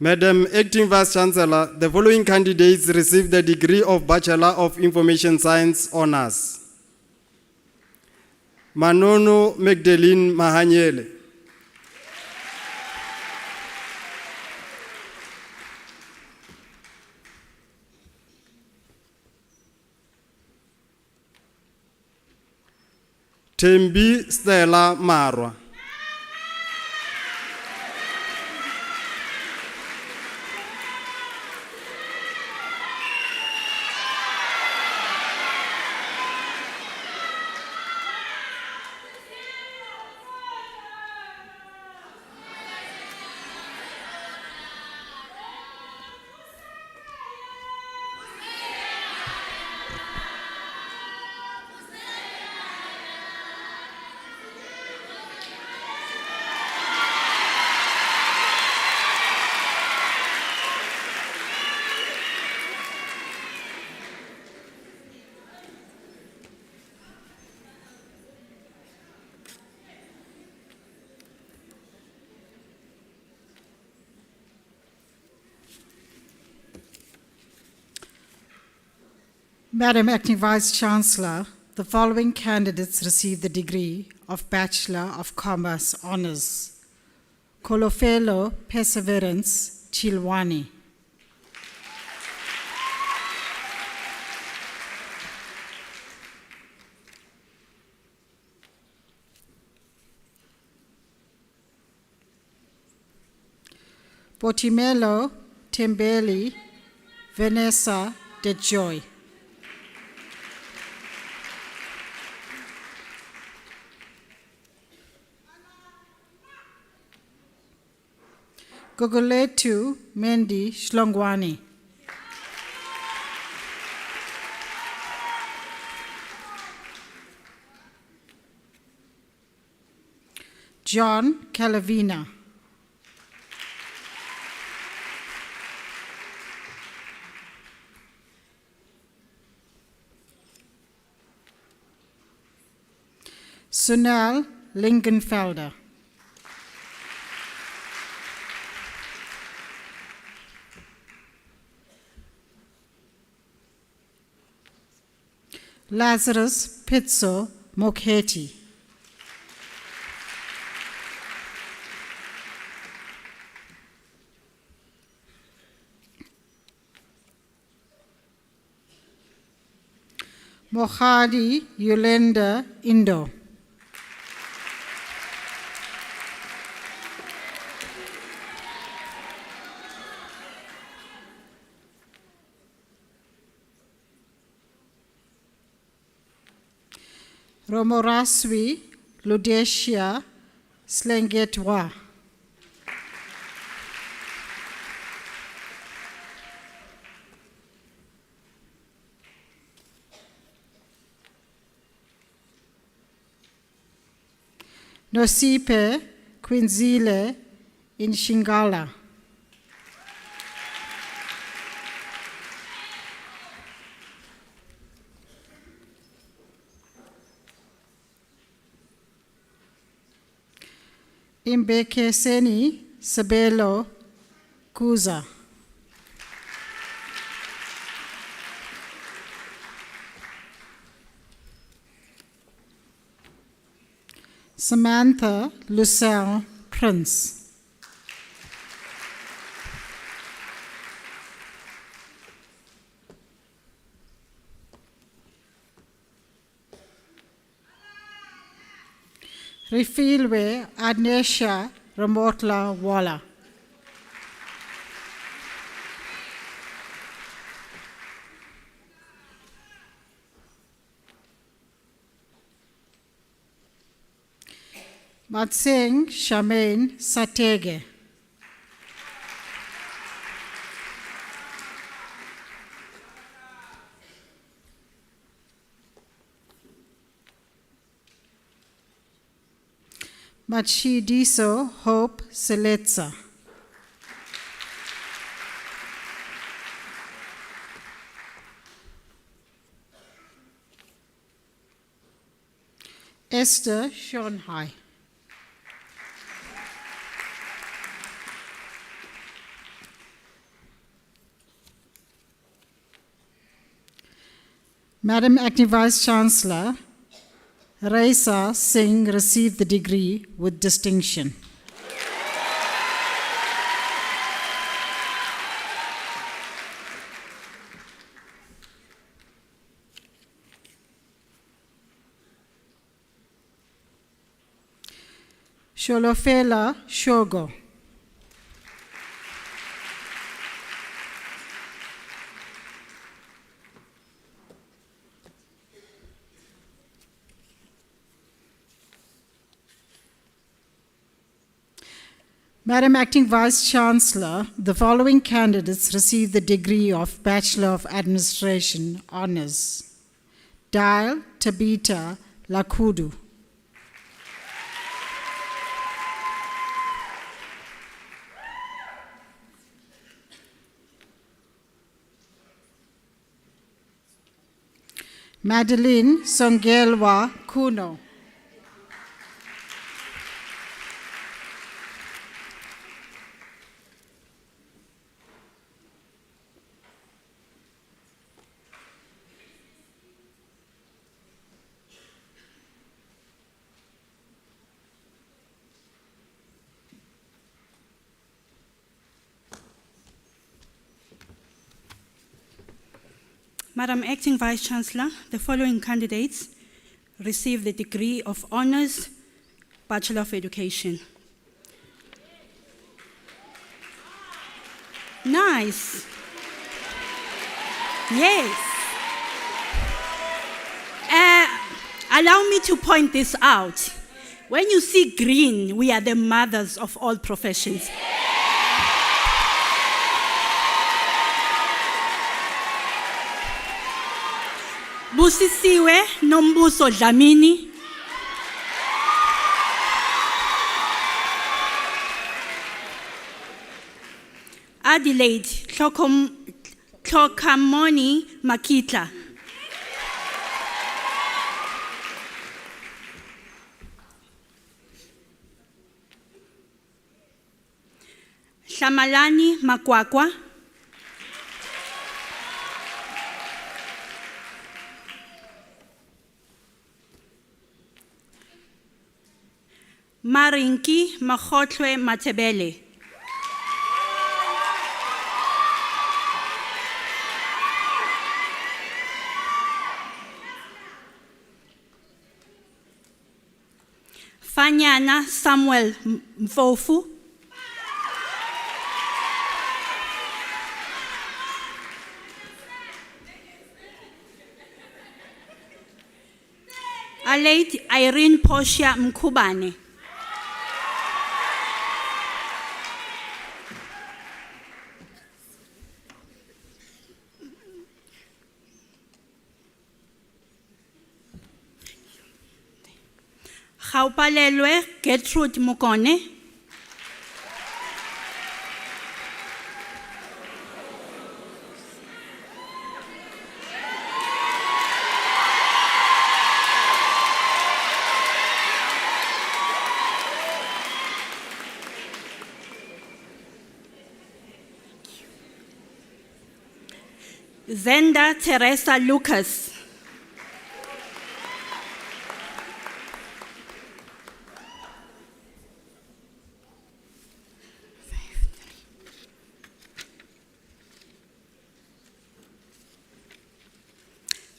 Madam Acting Vice Chancellor, the following candidates received the degree of Bachelor of Information Science Honours. Manono Magdalene Mahanyele. Tembi Stella Marwa. Madam Acting Vice Chancellor, the following candidates received the degree of Bachelor of Commerce Honours. Kolofelo Perseverance Chilwani. Potimelo Tembeli Vanessa De Joy. Gogoletu Mendi Shlongwani. John Calavina. Sunal Lingenfelder. Lazarus Pitso Mokheti. Mohadi Yolanda Indo. Romoraswi Ludesia Slengetwa. Nosipe Quinzile in Shingala. Imbekeseni Sabelo Kuza. Samantha Lucelle Prince. Rifilwe Adnesha Ramotla Wala. Matsing Shamain Satege. Matshidiso Hope Seletsa. Esther Shonhai. Madam Acting Vice Chancellor, Raisa Singh received the degree with distinction. Sholofela Shogo. Madam Acting Vice Chancellor, the following candidates received the degree of Bachelor of Administration Honours. Dial Tabita Lakudu. Madeline Songelwa Kuno. Madam Acting Vice Chancellor, the following candidates received the degree of Honours Bachelor of Education. Nice. Yes. Allow me to point this out. When you see green, we are the mothers of all professions. Busisiwe Nombuso Dlamini. Adelaide Tlokamoni Makitla. Shamalani Makwakwa. Marinki Makhotwe Matebele. Fanyana Samuel Mfofu. Late Irene Portia Mkubane. Gaupalelwe Gertrude Mokone. Zenda Teresa Lucas.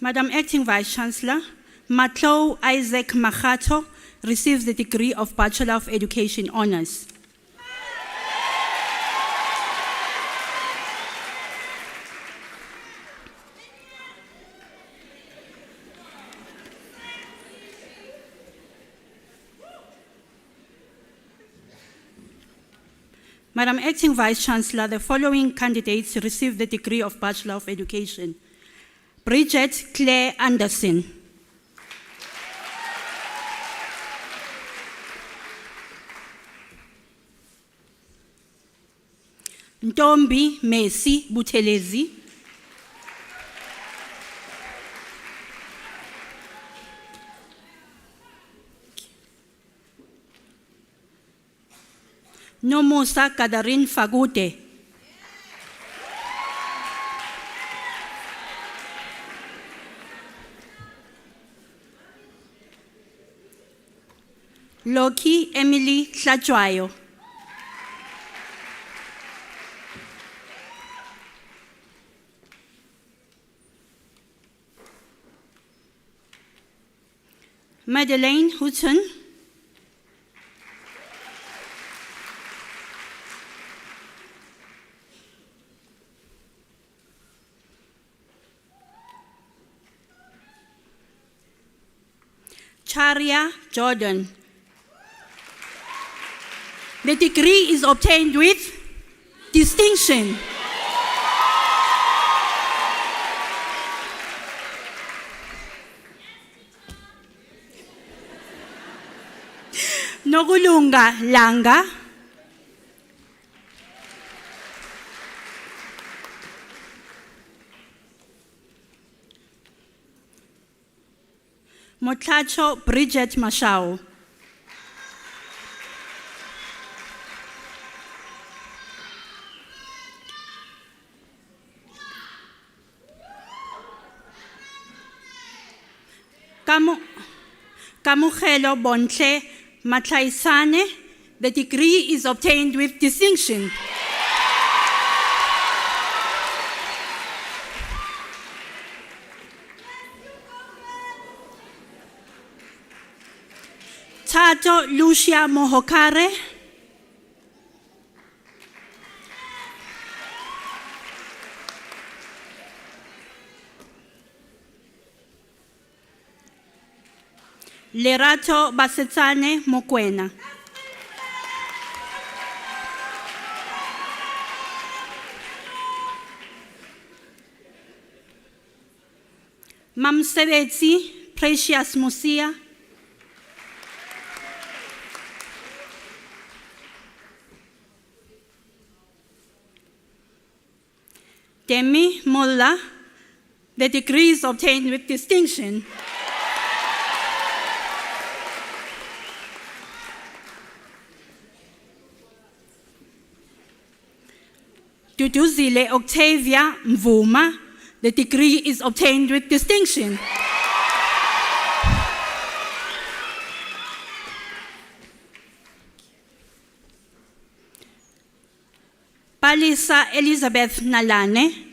Madam Acting Vice Chancellor, Matlo Isaac Machato receives the degree of Bachelor of Education Honours. Madam Acting Vice Chancellor, the following candidates receive the degree of Bachelor of Education. Bridget Claire Anderson. Ntombi Messi Buthelezi. Nomusa Kadarin Fagute. Loki Emily Tlajwayo. Madeleine Houghton. Charia Jordan. The degree is obtained with distinction. Nokulunga Langa. Motlacho Bridget Mashao. Kamugelo Bontle Matlaisane. The degree is obtained with distinction. Tato Lucia Mohokare. Lerato Basetsane Mokwena. Mamsebetsi Precious Musia. Demi Mullah, the degree is obtained with distinction. Duduzile Octavia Mvuma, the degree is obtained with distinction. Palisa Elizabeth Nalane.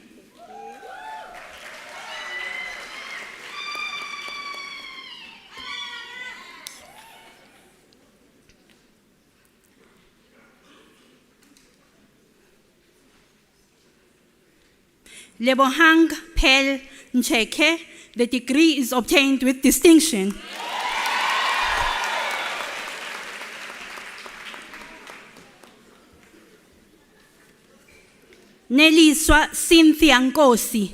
Lebohang Pel Ncheke, the degree is obtained with distinction. Neliswa Cynthia Nkosi.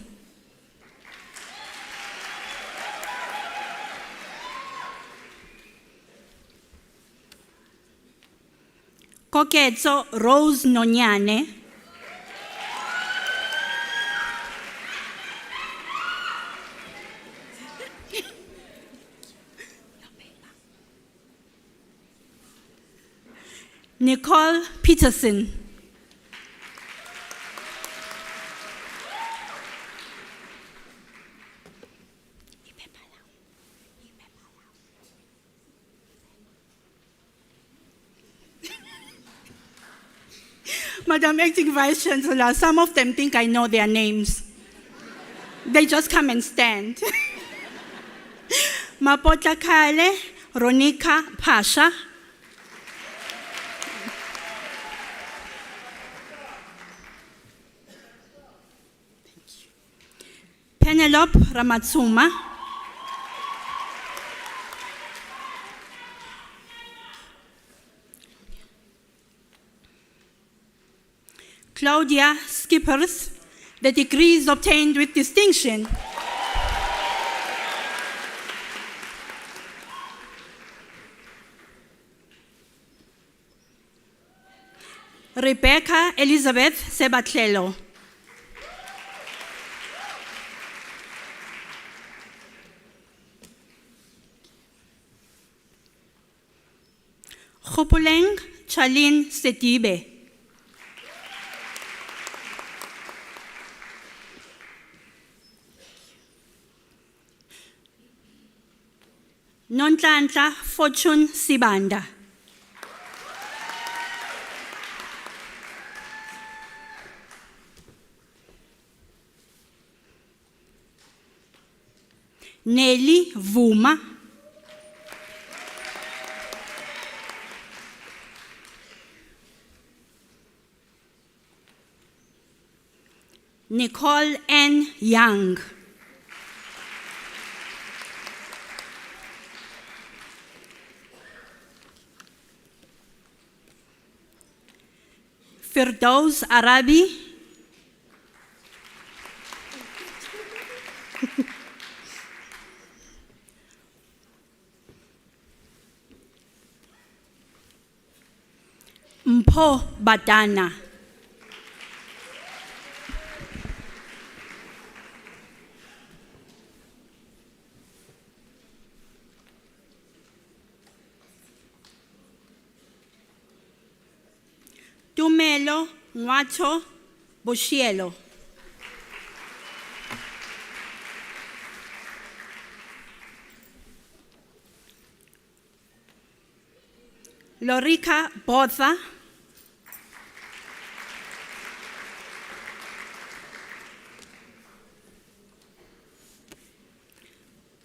Koketso Rose Nonyane. Nicole Peterson. Madam Acting Vice Chancellor, some of them think I know their names. They just come and stand. Mapota Kale, Ronika Pasha. Penelope Ramatsuma. Claudia Skippers, the degree is obtained with distinction. Rebecca Elizabeth Sebatlelo. Khopoleng Charlene Setibe. Nonhlanhla Fortune Sibanda. Nelly Vuma. Nicole N. Young. Firdaus Arabi. Mpho Badana. Tumelo Ngwacho Boshielo. Lorica Botha.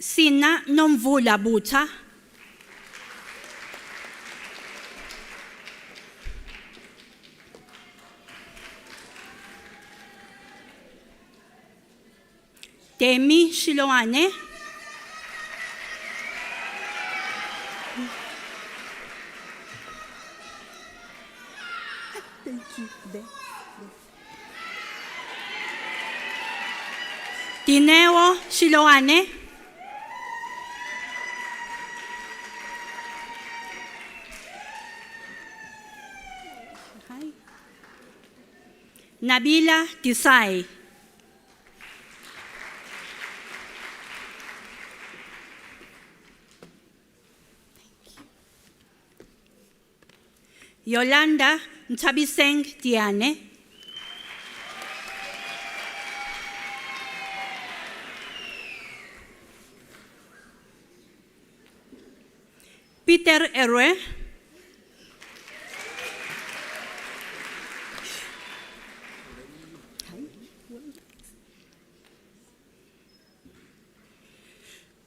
Sina Nomvula Buta. Demi Shiloane. Thank you. Dineo Shiloane. Hi. Nabila Desai. Yolanda Ntabiseng Diane. Peter Erwe.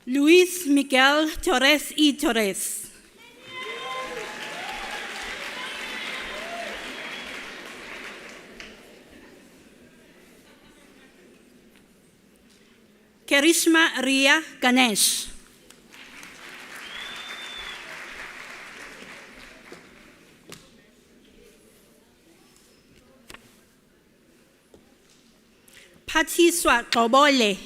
Luis Miguel Torres y Torres. Karishma Ria Ganesh. Patiswa Kobole.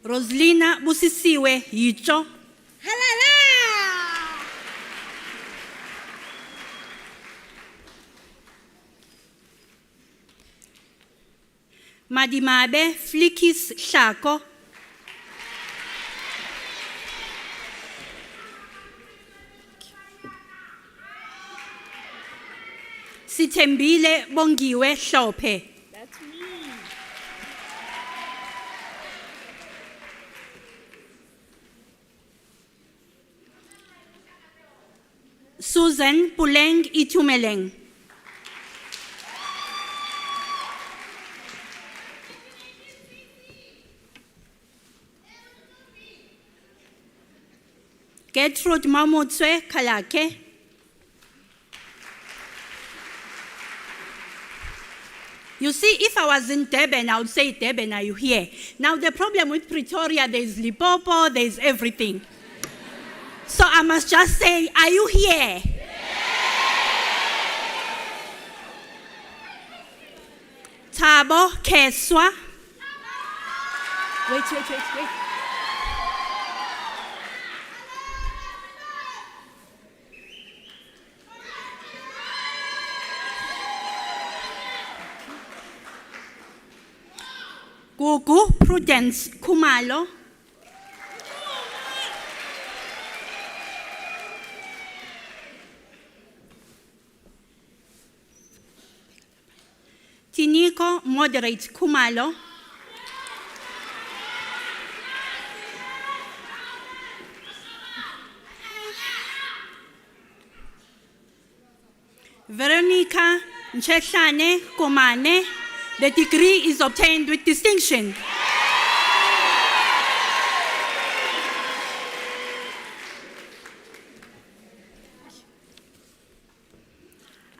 Roslina Busisiwe Yicho. Madimabe Flikis Shako. Sitembile Bongiwe Shope. That's me. Susan Puleng Itumeleng. Gertrude Mamutswe Kalake. You see, if I was in Durban, I would say, Durban, are you here? Now, the problem with Pretoria, there's Limpopo, there's everything. So I must just say, are you here? Tabo Keswa. Wait. Gugu Prudence Kumalo. Tiniko Moderate Kumalo. Veronica Nchehlane Komane. The degree is obtained with distinction.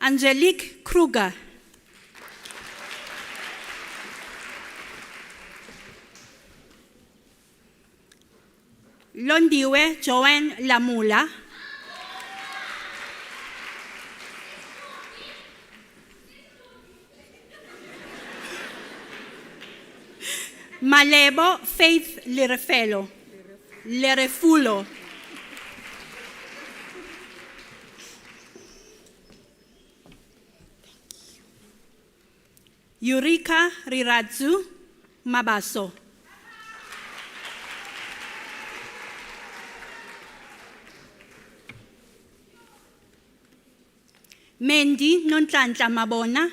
Angelique Kruger. Londiwe Joanne Lamula. Malebo Faith Lerefulo. Eureka Riradzu Mabaso. Mendi Nontlantla Mabona.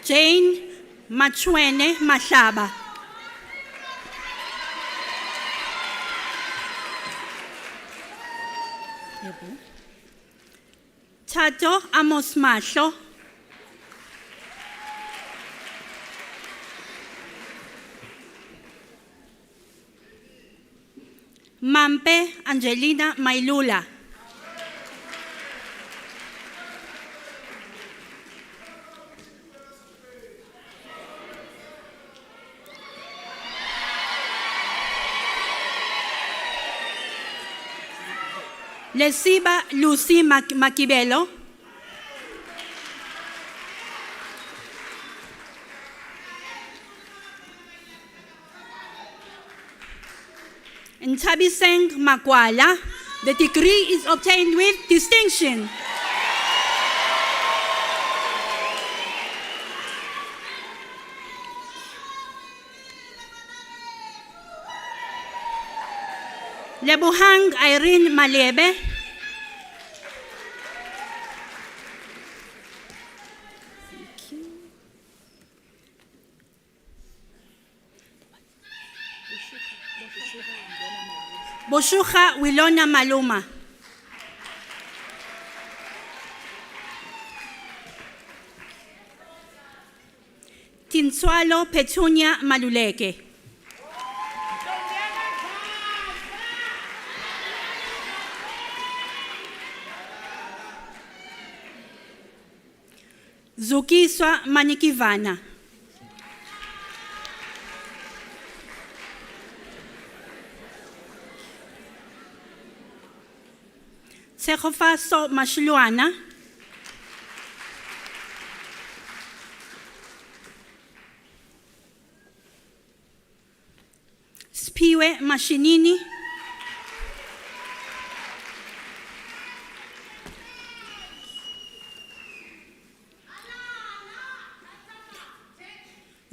Jane Machwene Mashaba. Tato Amos Masho. Mampe Angelina Mailula. Lesiba Lucy Makibelo. Ntabiseng Makwala. The degree is obtained with distinction. Lebohang Irene Malebe. Boshucha Wilona Maluma. Tinswalo Petunia Maluleke. Zukiswa Manikivana. Tsekofaso Mashluana. Spiwe Mashinini.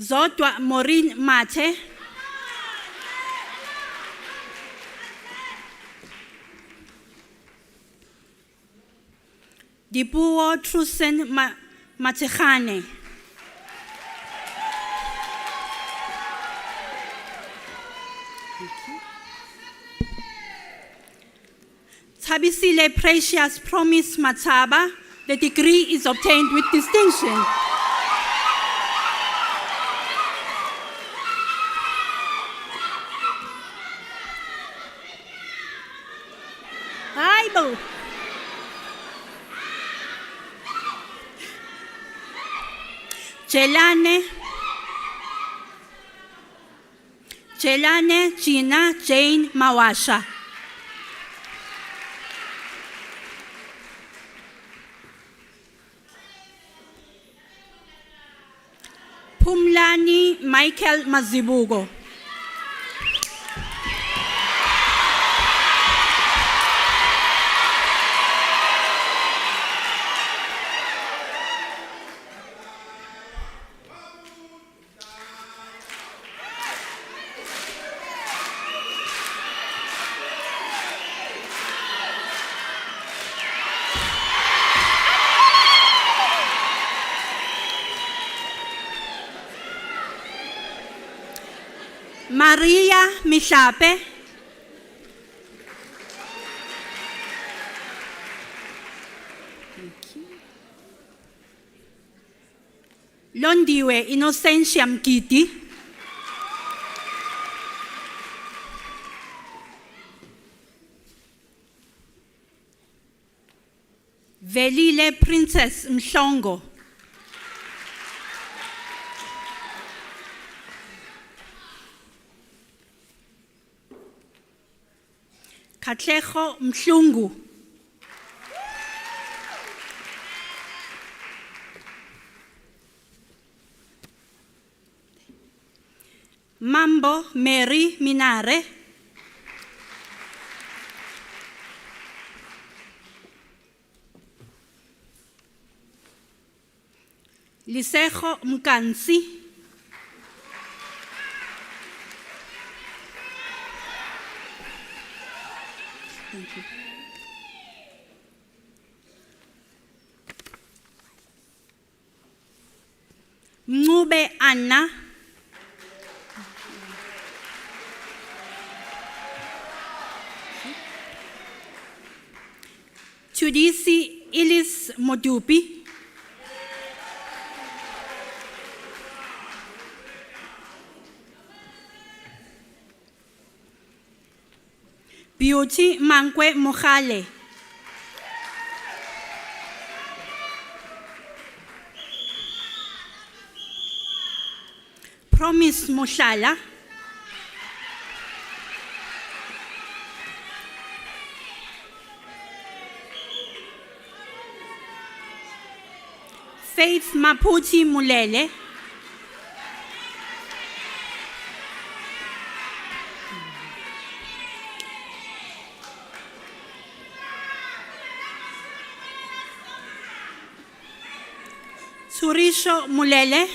Zodwa Maureen Mate. Dipuo Trusen Matechane. Tabisile Precious Promise Mataba. The degree is obtained with distinction. Bible. Jelane Gina Jane Mawasha. Pumlani Michael Mazibugo. Maria Mishape. Londiwe Innocentia Mkiti. Velile Princess Mhlongo. Katleho Mhlungu. Mambo Mary Minare. Lisejo Mkansi. Thank you. Mngube Anna. Tudisi Ilis Modupi. Beauty Mankwe Mogale. Promise Moshala. Faith Maputi Mulele. Surisho Mulele.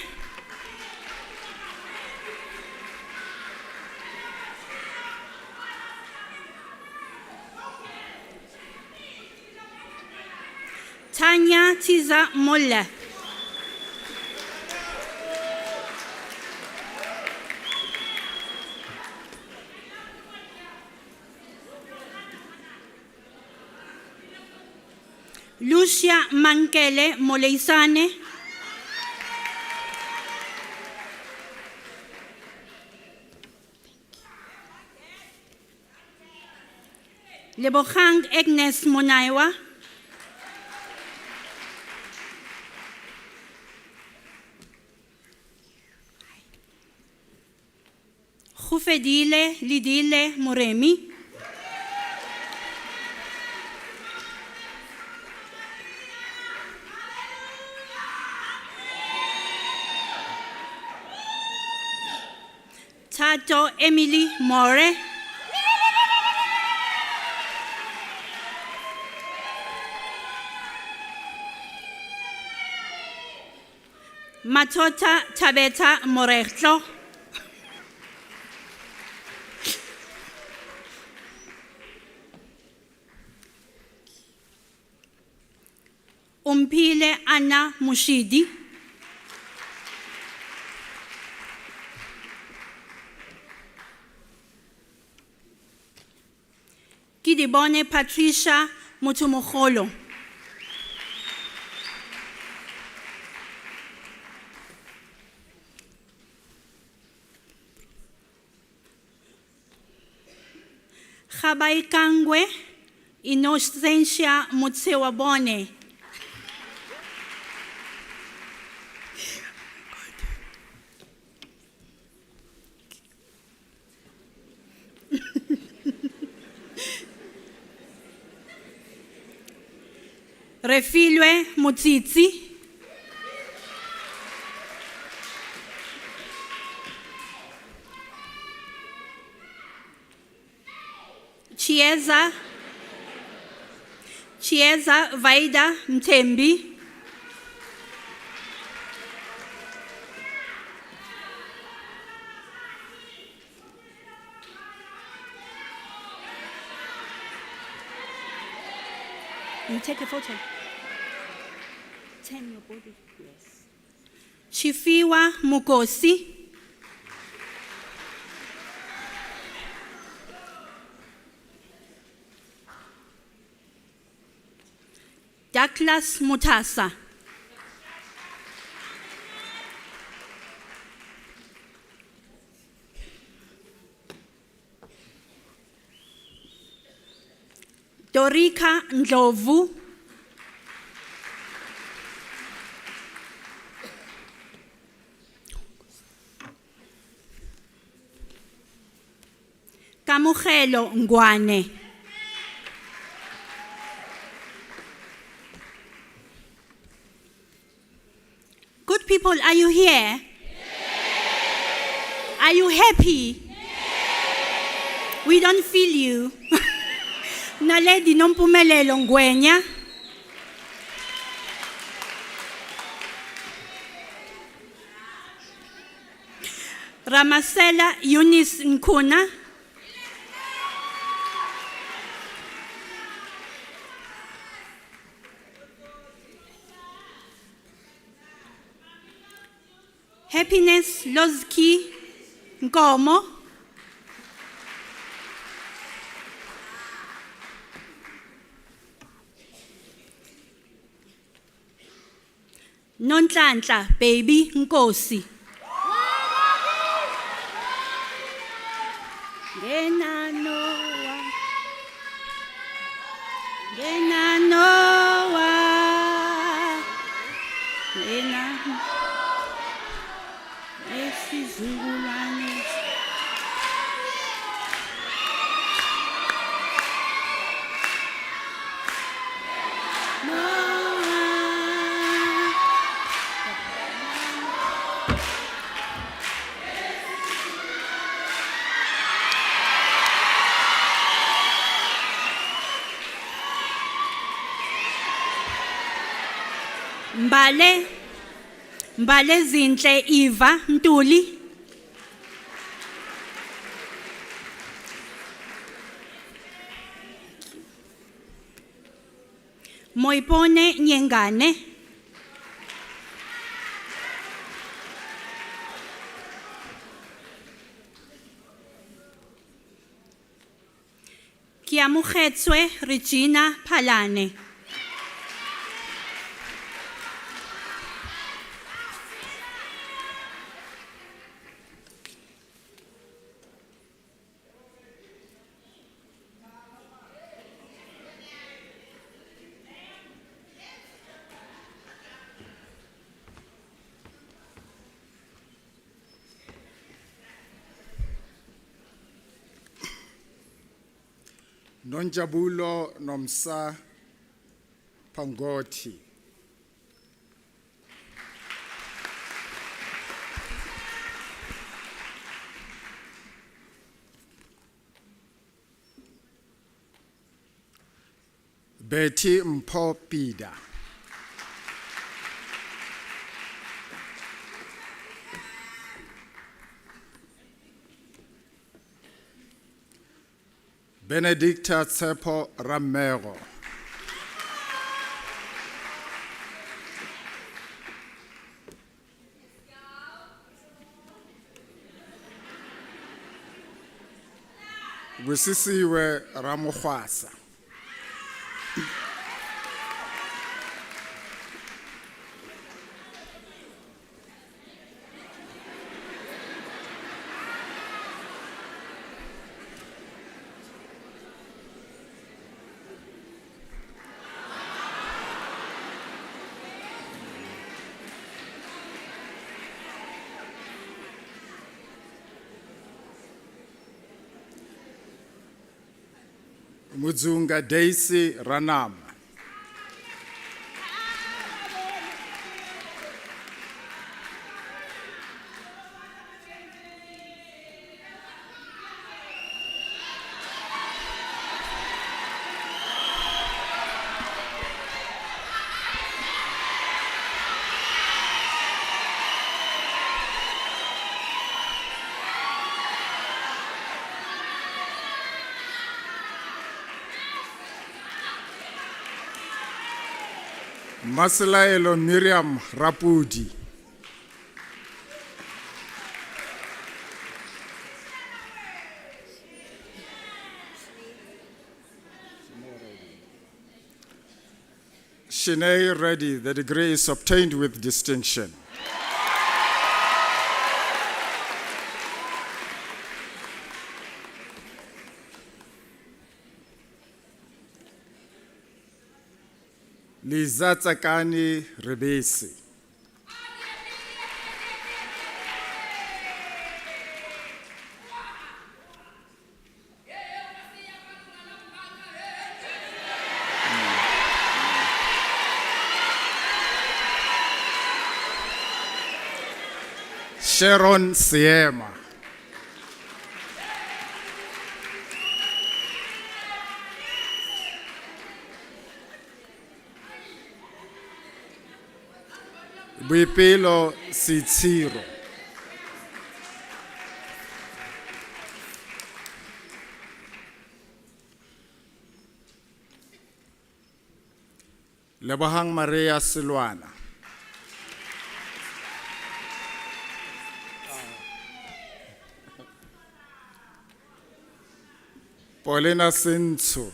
Tanya Tiza Molle. Lucia Mankele Moleisane. Lebogang Agnes Monaiwa. Gufedile Lidile Moremi. Tato Emily More. Matota Tabeta Morechlo. Umpile Anna Mushidi. Kidibone Patricia Mutumokolo. Khabai Kangwe Inocencia Mutsewabone. Refilwe Mutsitsi. Chieza Vaida Mtembi. You take a photo. Turn your body. Yes. Chifiwa Mukosi. Douglas Mutasa. Dorika Ndlovu. Kamugelo Ngwane. Good people, are you here? Are you happy? We don't feel you. Naledi nompumelelo Ngwenya. Ramasela Eunice Nkuna. Happiness Lozki Nkomo. Nonhlanhla Baby Nkosi. Ngena Noah. Ngena Noah. Ngena esizukulwane. Mbale zinhle Eva Ntuli. Moipone Nyengane. Kiamogetswe Regina Phalane. Nonjabulo Nomsa Pangoti. Betty Mpopida. Benedicta Tsepo Ramero. Busisiwe Ramohwasa. Muzunga Daisy Ranam. Masilaelo Miriam Rapudi. Shanae Reddy, the degree is obtained with distinction. Liza Tsakani Rebesi. Sharon Siema. Boipelo Sitsiro. Lebohang Maria Silwana. Paulina Sintsu.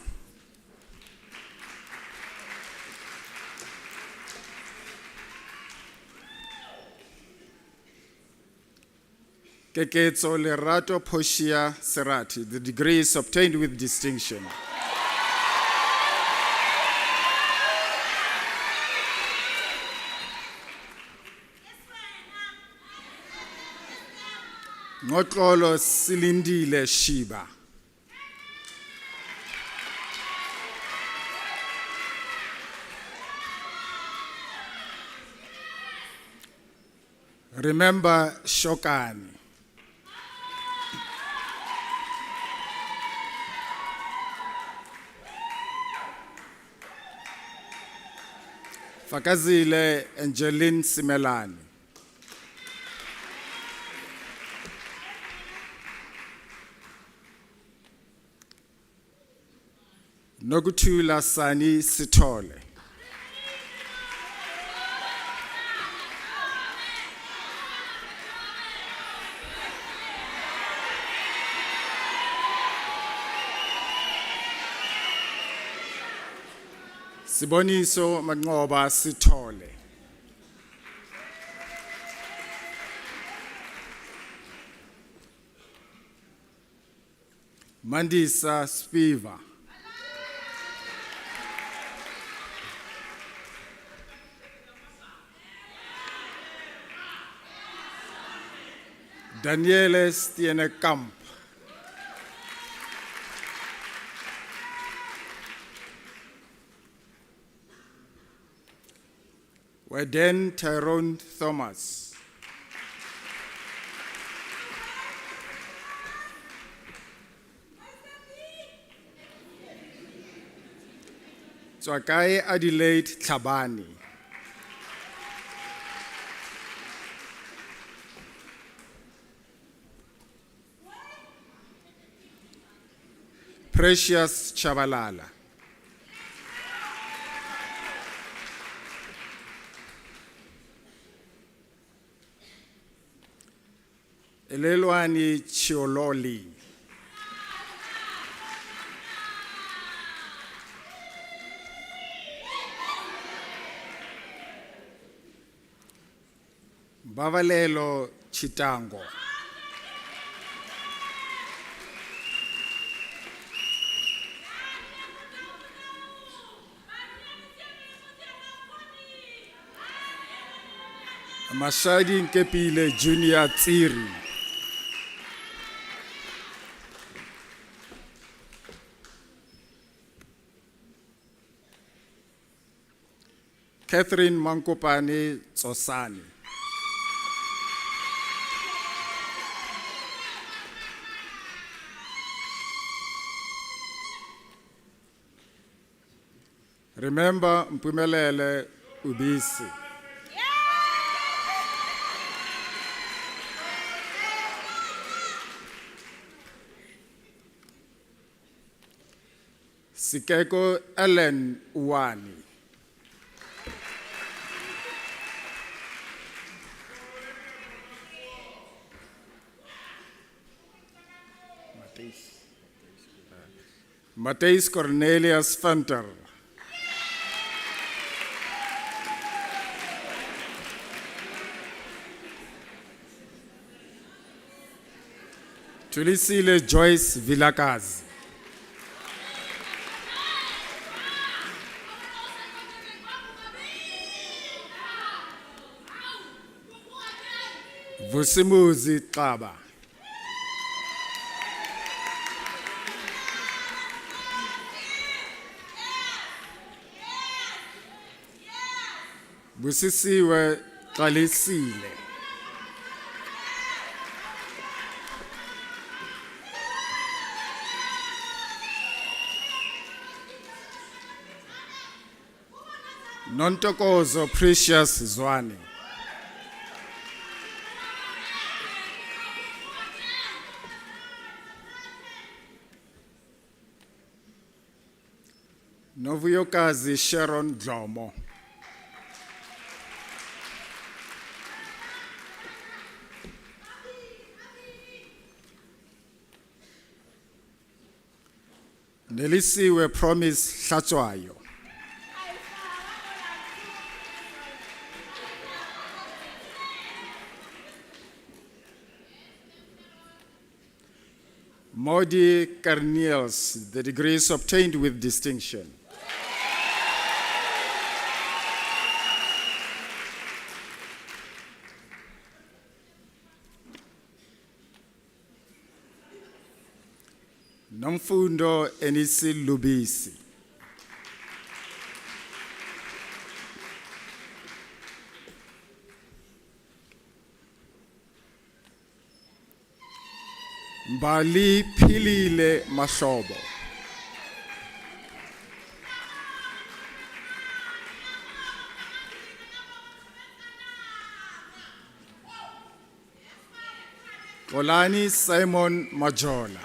Keketso Lerato Poshia Serati. The degree is obtained with distinction. Ngoxolo Silindile Shiba. Remember Shokani. Fakazile Angeline Simelani. Nokuthula Sani Sithole. Siboniso Manqoba Sithole. Mandisa Spiva. Daniele Stienekamp. Weden Tyrone Thomas. Tswakai Adelaide Tlhabane. Precious Chabalala. Elelwani Chiololi. Bavalelo Chitango. Mashadi Nkepile Junior Tsiri. Catherine Mankopane Tsosani. Remember Mpumelele Ubisi. Sikeko Ellen Uwani. Matthijs Cornelius Venter. Tulisile Joyce Vilakazi. Vusimuzi Xaba. Busisiwe Xalisile. Nontokozo Precious Zwane. Novuyokazi Sharon Dlomo. Nelisiwe Promise Hlatshwayo. Modi Carniels, the degrees obtained with distinction. Nomfundo Enisi Lubisi. Mbali Philile Mashobo. Kolani Simon Majola.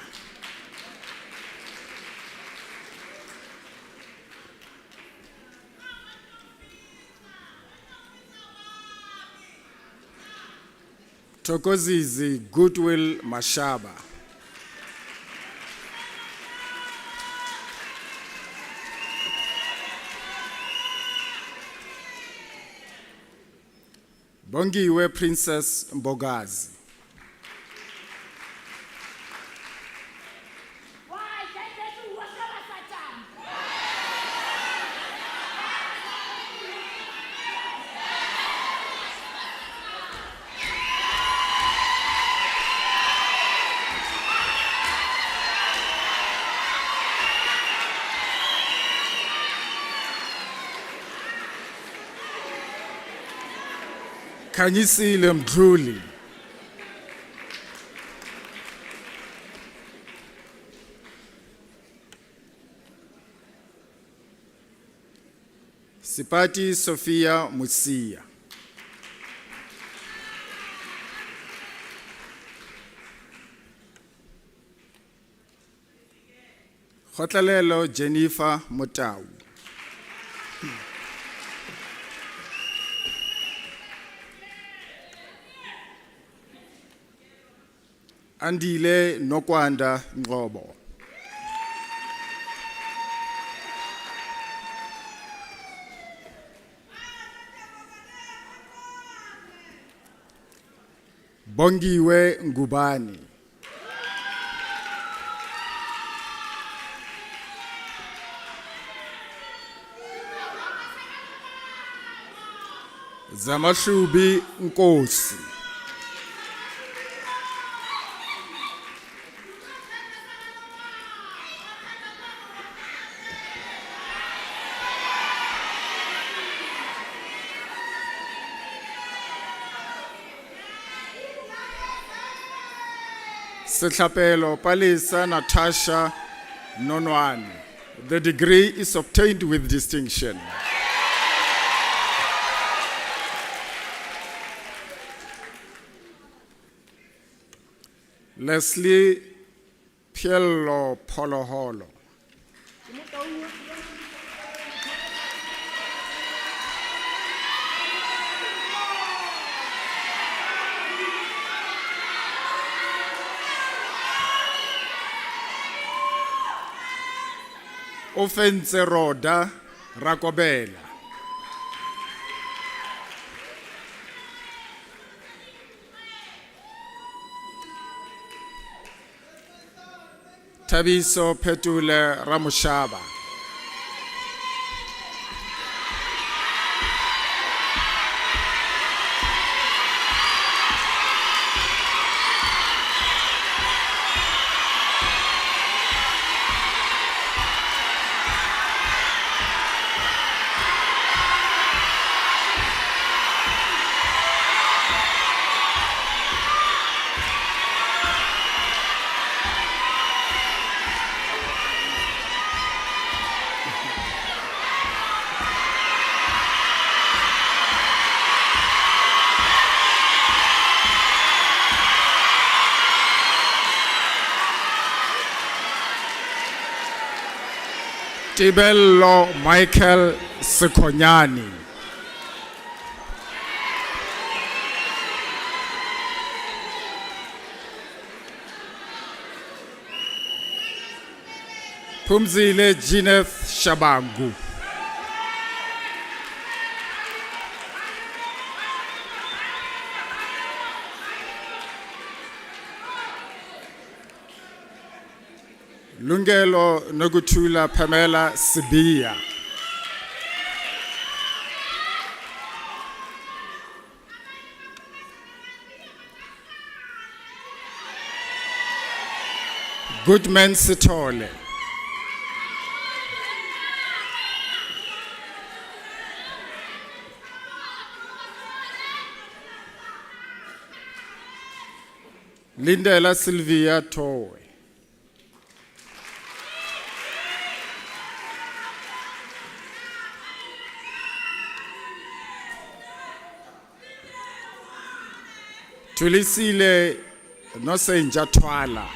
Tokozizi Goodwill Mashaba. Bongiwe Princess Mbogazi. Khanyisile Mdluli. Sipati Sophia Musia. Khotlalelo Jennifer Motau. Andile Nokwanda Ngobo. Bongiwe Ngubani. Zamashubi Nkosi. Setlapelo Palisa Natasha Nonwane. The degree is obtained with distinction. Leslie Piello Poloholo. Offense Roda Rakobela. Tabiso Petule Ramushaba. Tibello Michael Sekonyani. Pumzile Gineth Shabangu. Lungelo Nogutula Pamela Sibia. Goodman Sithole. Lindela Sylvia Towe. Tulisile Nosenja Twala.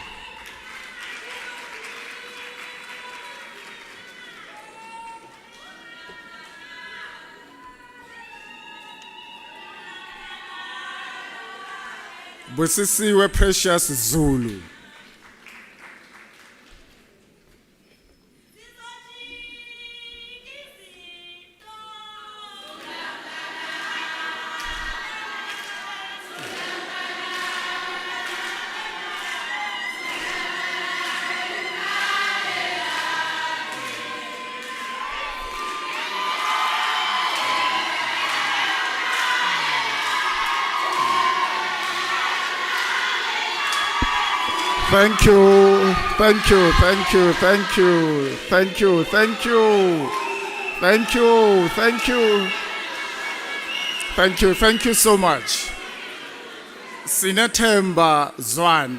Busisiwe Precious Zulu. Thank you, thank you, thank you, thank you, thank you, thank you, thank you, thank you, thank you, thank you so much. Sinathemba Zwane.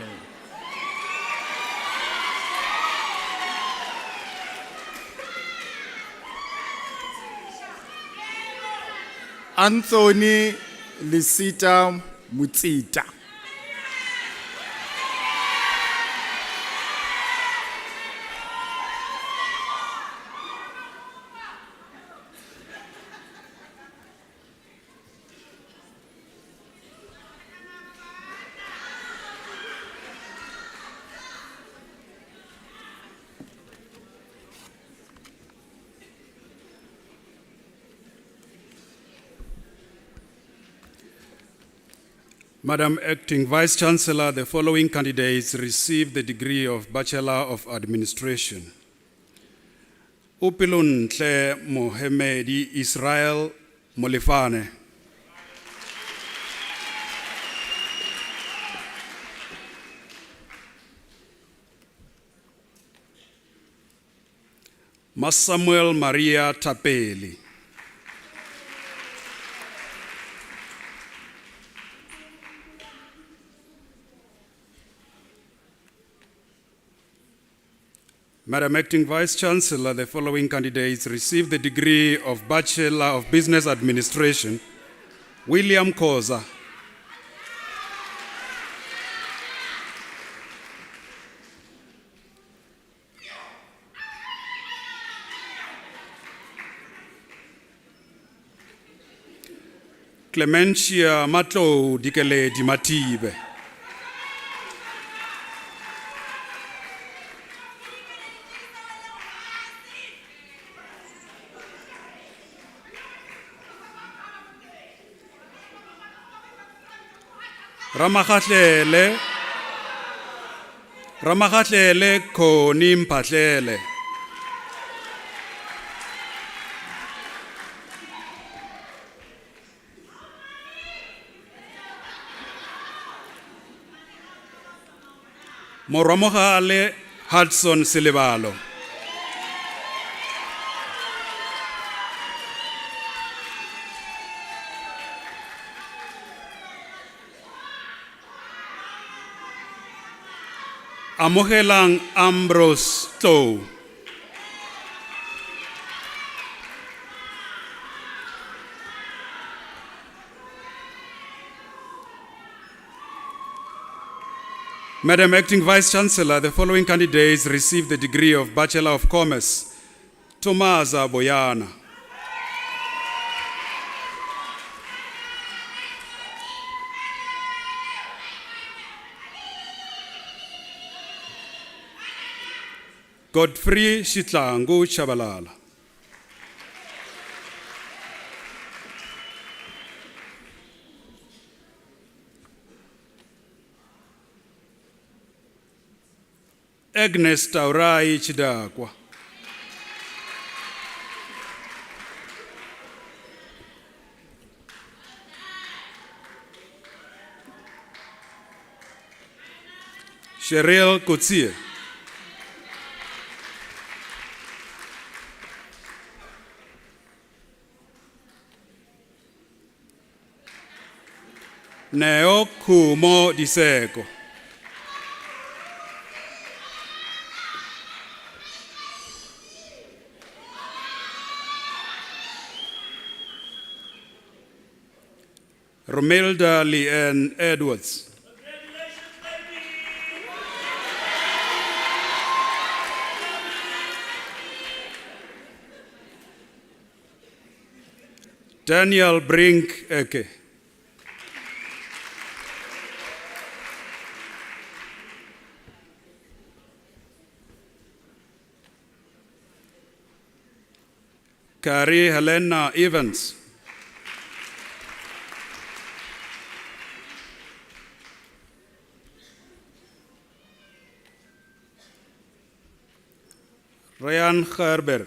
Anthony Lisita Mutsita. Madam Acting Vice-Chancellor, the following candidates received the degree of Bachelor of Administration. Upiluntle Mohamedi Israel Molifane. Masamuel Maria Tapeli. Madam Acting Vice-Chancellor, the following candidates received the degree of Bachelor of Business Administration. William Koza. Clementia Matlo Dikeledi Matibe. Ramagatlele Khoni Mphatlele. Morwamogale Hudson Silibalo. Amogelang Ambrose Tlo. Madam Acting Vice-Chancellor, the following candidates received the degree of Bachelor of Commerce. Tomasa Boyana. Godfrey Shitlangu Chabalala. Agnes Taurai Chidakwa. Cheryl Kutsie. Neo Kumo Diseko. Romelda Leanne Edwards. Daniel Brink Eke. Carrie Helena Evans. Ryan Gerber.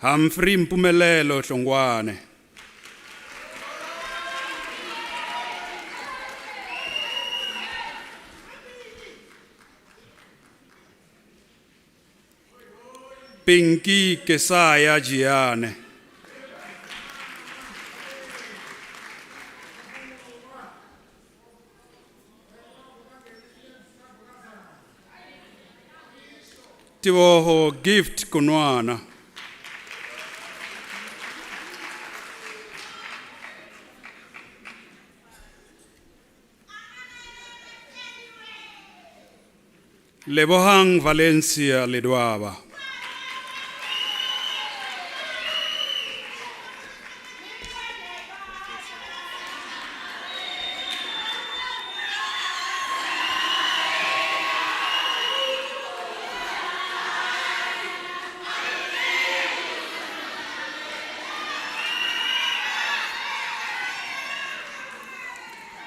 Humphrey Mpumelelo Hlongwane. Pinky Kesaya Giane. Tiwoho Gift Kunwana. Lebohang Valencia Ledwaba.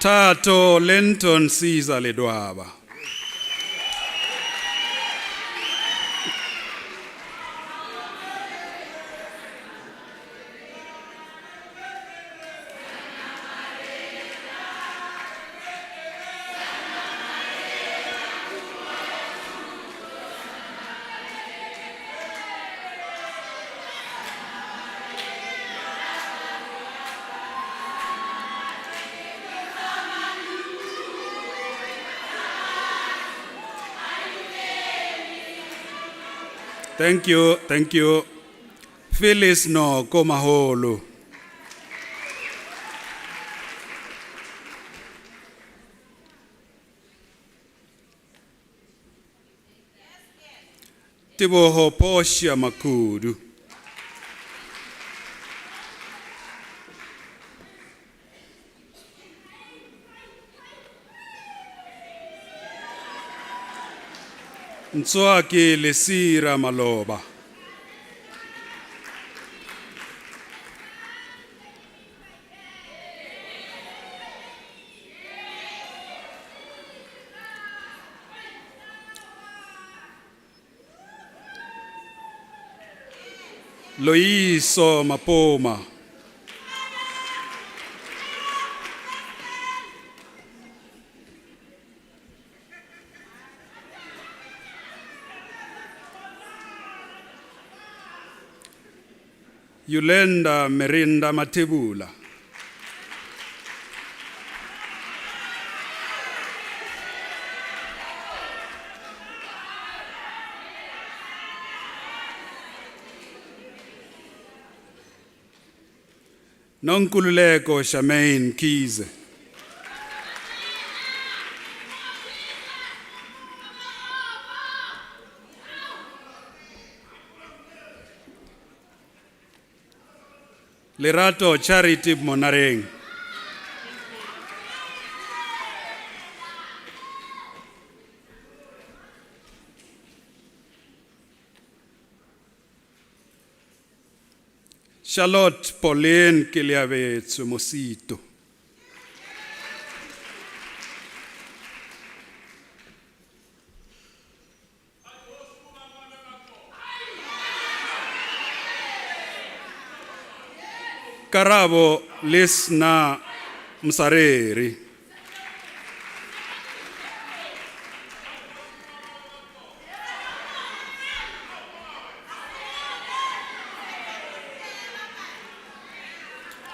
Tato Lenton Caesar Ledwaba. Thank you, thank you. Phyllis no Komaholu. Tiboho Poshia Makudu. Ntswaki Lesira Maloba. Loiso Mapoma. Yulenda Merinda Matebula. Nonkululeko Shamaine Kize. Lerato Charity Monareng. Charlotte Pauline Kiliavetsu Mosito. Karabo Lesna Msareri.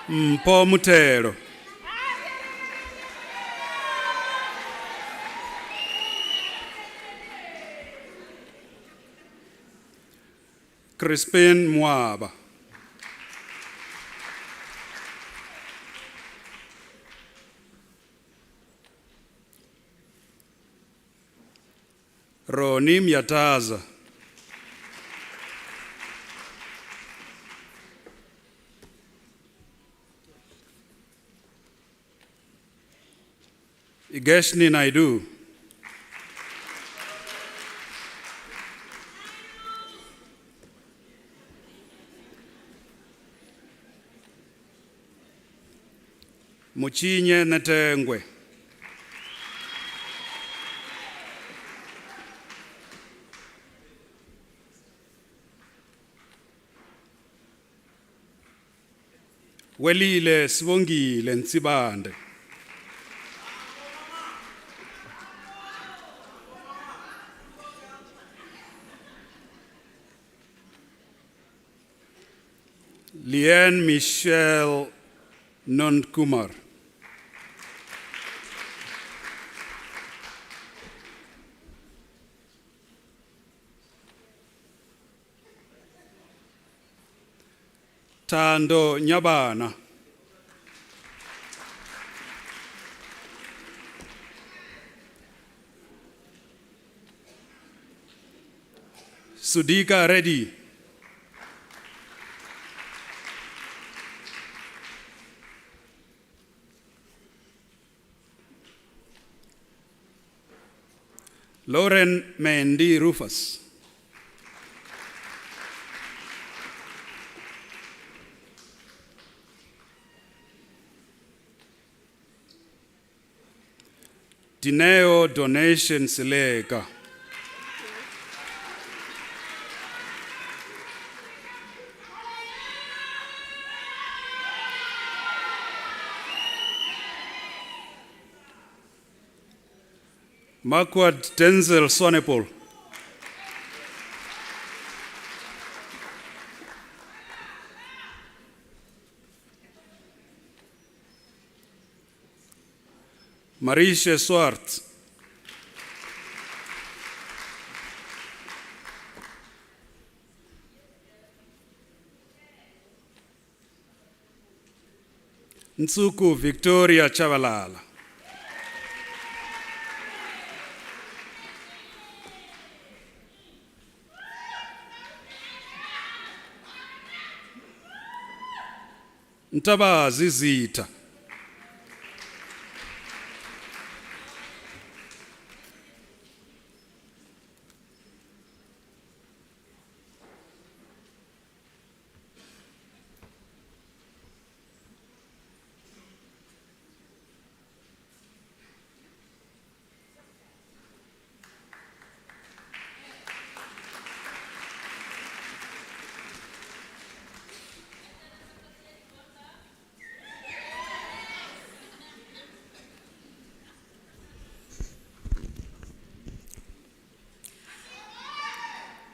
Mpho Mutelo. Crispin Mwaba. Roni Myataza. Igeshni Naidu. Muchinye Netengwe. Welile Sibongile Nsibande. Lien Michelle Nondkumar. Tando Nyabana. Sudika Reddy. Lauren Mendy Rufus. Dineo Donation Silega. Marquard Denzel Swanepoel. Marisha Swart. Nsuku Victoria Chavalala. Ntabazi Zita.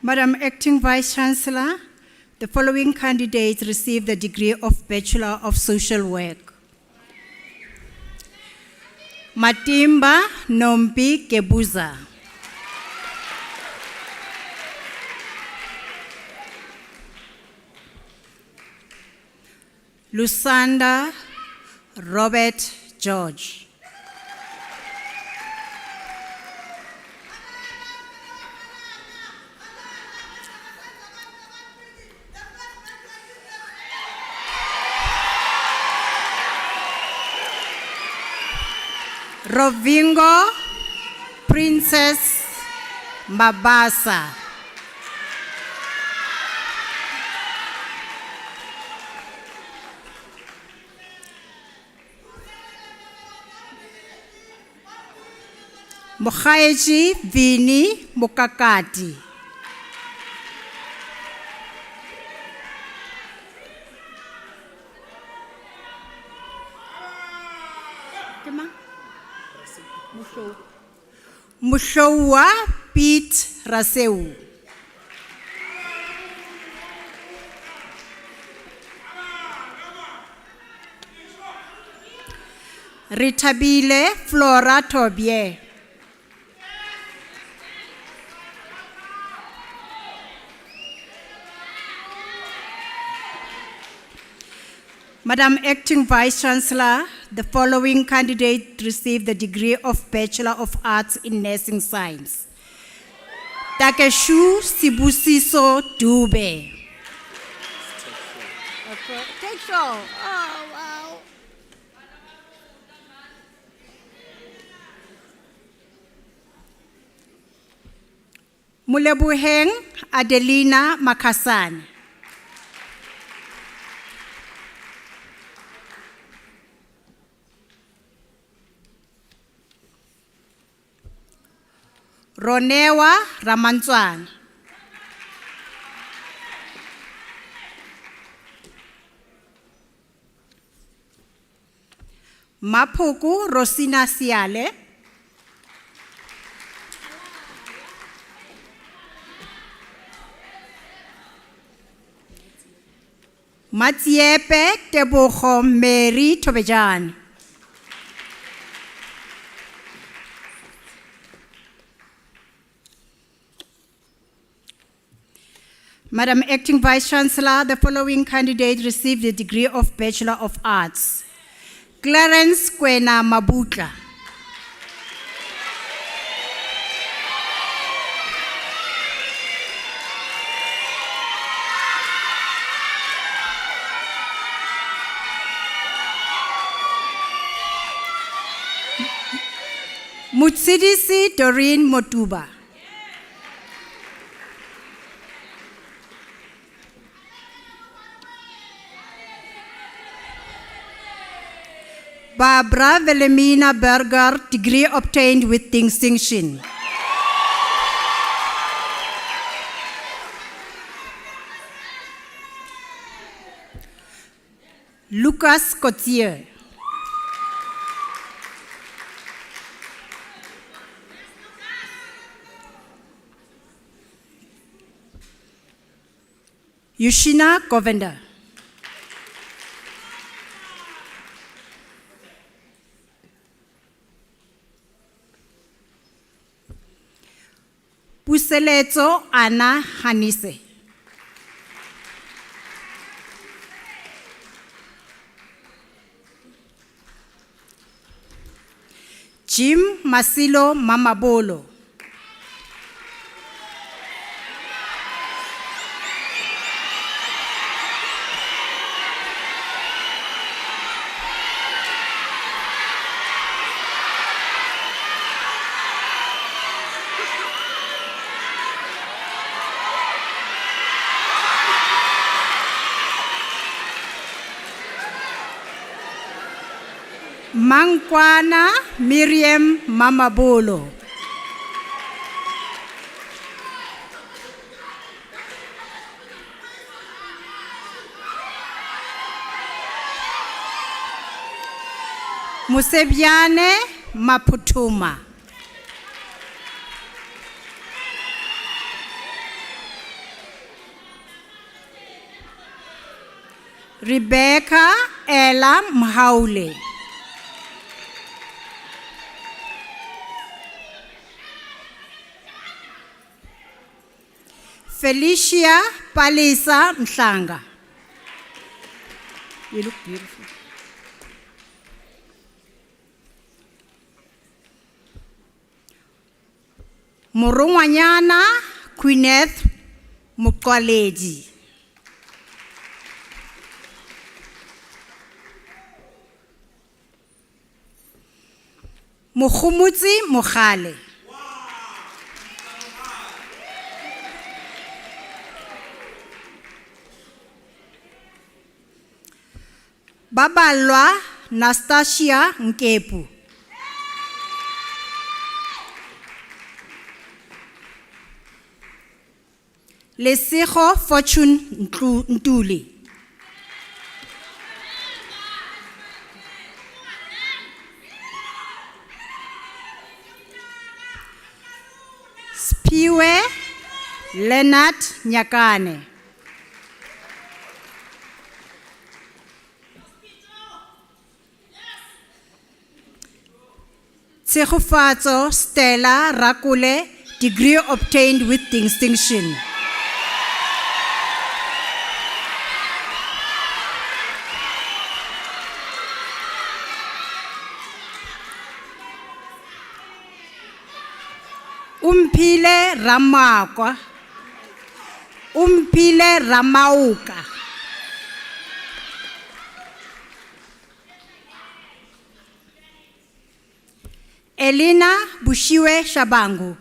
Madam Acting Vice Chancellor, the following candidates received the degree of Bachelor of Social Work. Matimba Nombi Kebuza. Lusanda Robert George. Rovingo Princess Mabasa. Mokhaeji Vini Mukakati. Mushowa Pete Raseu. Ritabile Flora Tobie. Madam Acting Vice Chancellor, the following candidate received the degree of Bachelor of Arts in Nursing Science. Takeshu Sibusiso Dube. Take show. Oh, wow. Mulebuheng Adelina Makasan. Ronewa Ramantswana. Mapuku Rosina Siale. Matiepe Tebogo Mary Tobejan. Madam Acting Vice Chancellor, the following candidate received the degree of Bachelor of Arts. Clarence Kwena Mabutla. Mutsidisi Doreen Motuba. Barbara Wilhelmina Berger, degree obtained with distinction. Lucas Cotier. Yushina Govender. Puseletso Anna Hanise. Jim Masilo Mamabolo. Mangkwana Miriam Mamabolo. Musebiane Maputuma. Rebecca Ella Mhaule. Felicia Palisa Mhlanga. You look beautiful. Murungwanyana Queeneth Mukwaledi. Mukhumutsi Mukhale. Babalwa Nastasia Nkepu. Lesego Fortune Ntuli. Spiwe Leonard Nyakane. Tshegofatso Stella Rakule, degree obtained with distinction. Umphile Ramakwa, Umphile Ramauka. Elena Bushiwe Shabangu.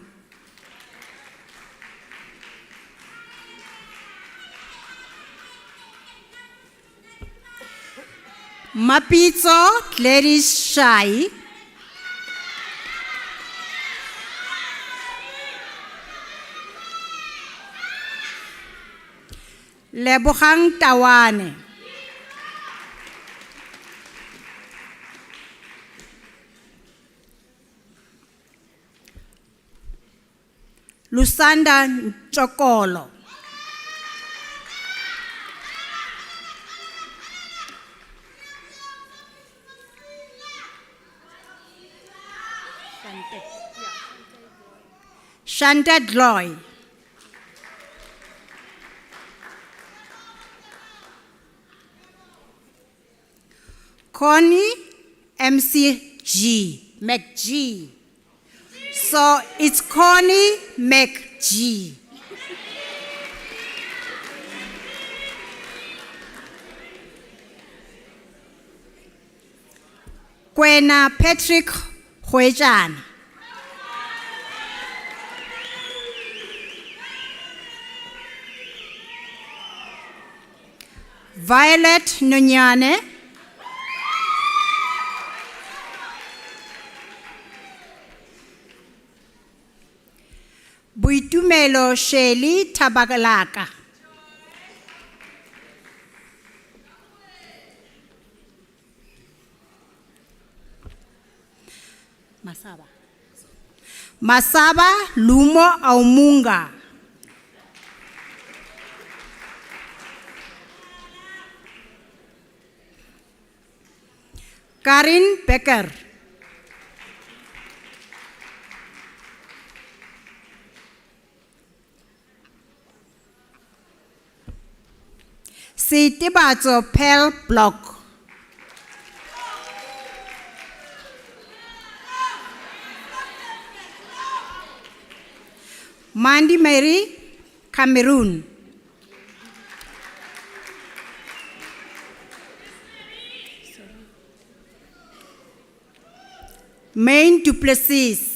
Mapitso Gladys Shai. Lebogang Tawane. Lusanda Chokolo. Shanta Gloy. Connie MCG, McG. So it's Connie McG. Kwena Patrick Hwejana. Violet Nonyane. Buitumelo Sheli Tabagalaka. Masaba Lumo Aumunga. Karin Becker. Sitibatso Pel Block. Mandy Mary, Cameroon. Main Duplessis.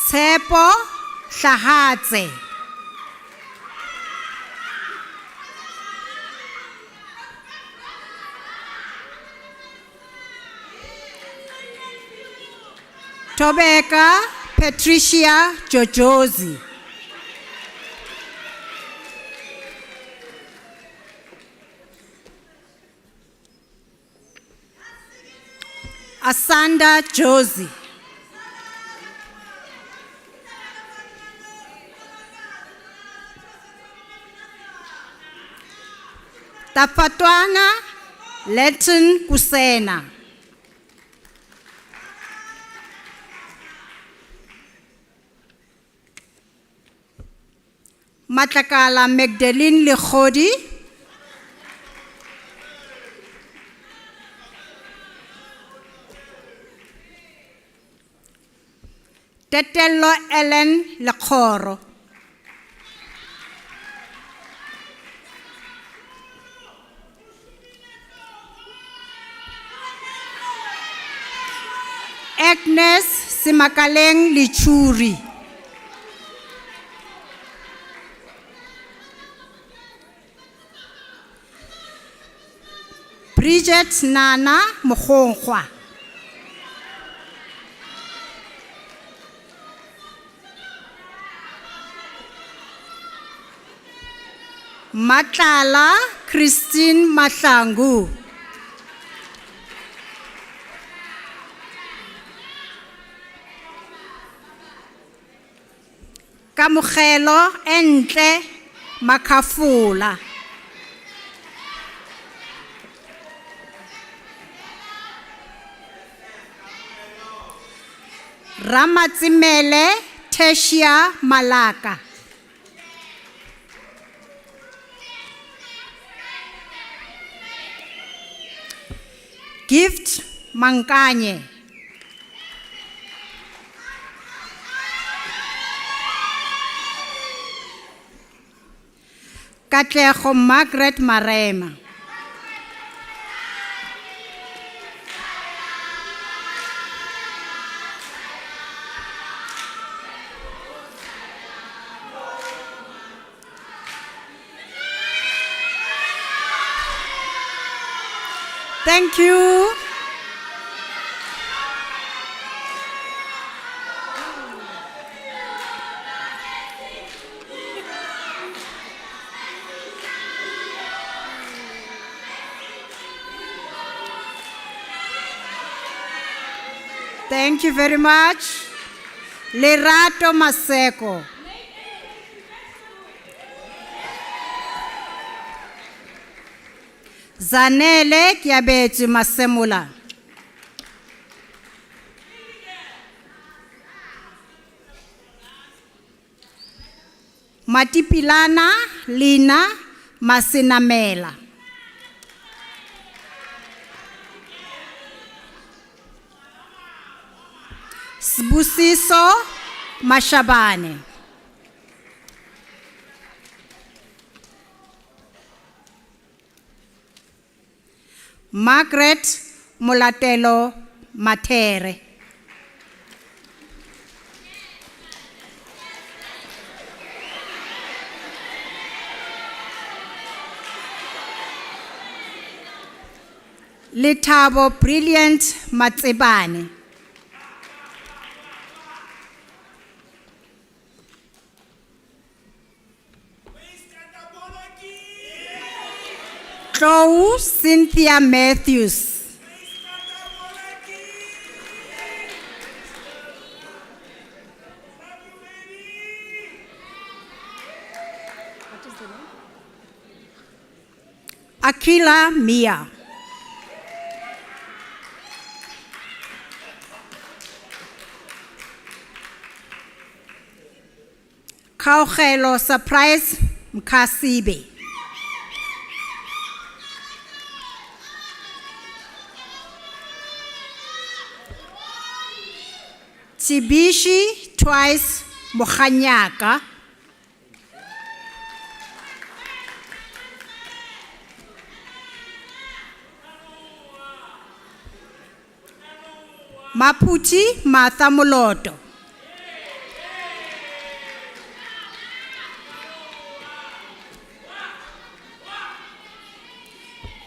Tsepo Shahatse. Tobeka Patricia Jojozi. Asanda Josie. Tapatwana Latin Kusena. Matlakala Magdalene Lekhodi. Tetelo Ellen Lekhoro. Agnes Simakaleng Lichuri. Bridget Nana Mokhongwa. Matlala Christine Mahlangu. Kamogelo Entle Makafula. Ramatsimele Teshia Malaka. Gift Mankanye. Katlego Margaret Marema. Thank you. Thank you very much. Lerato Maseko. Zanele Kiabetu Masemula. Matipilana Lina Masinamela. Sbusiso Mashabane. Margaret Mulatelo Matere. Litabo Brilliant Matsebane. Chloe Cynthia Matthews. What is the name? Akila Mia. Kaugelo Surprise Mkasibe. Tibishi Twice Mokhanyaka. Maputi Martha Moloto.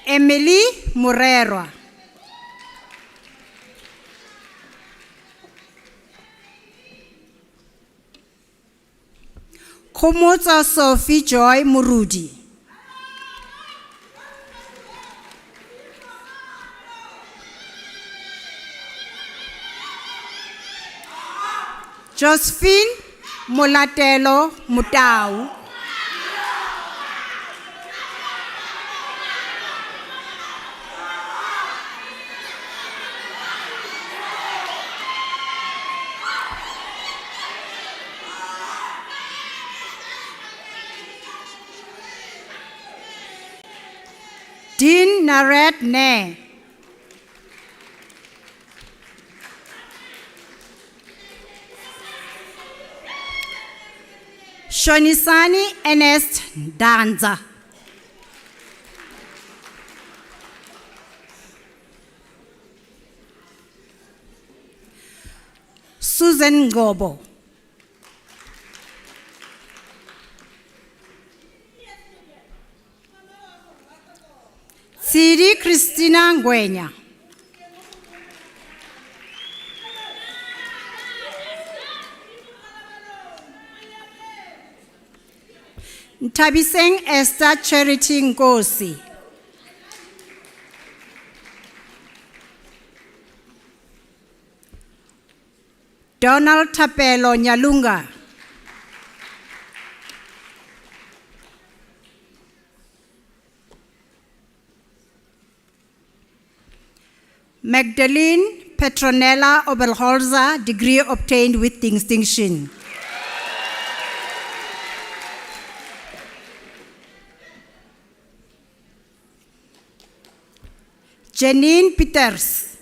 Emily Murerwa. Khomotsa Sophie Joy Murudi. Josephine Mulatelo Mutau. Dean Naret Ne. Shonisani Ernest Danza. Susan Gobo. Siri Christina Ngwenya. Ntabiseng Esther Charity Ngosi. Donald Tapelo Nyalunga. Magdalene Petronella Obelholzer, degree obtained with distinction. Janine Peters.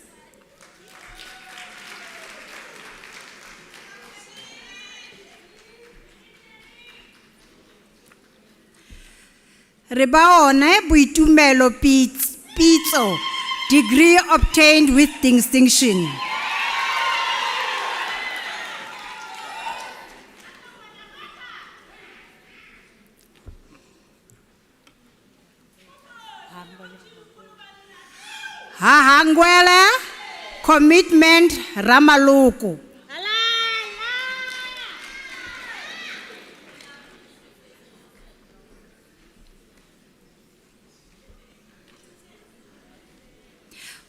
Rebaone Buitumelo Pitso, degree obtained with distinction. Hahangwele Commitment Ramaluku.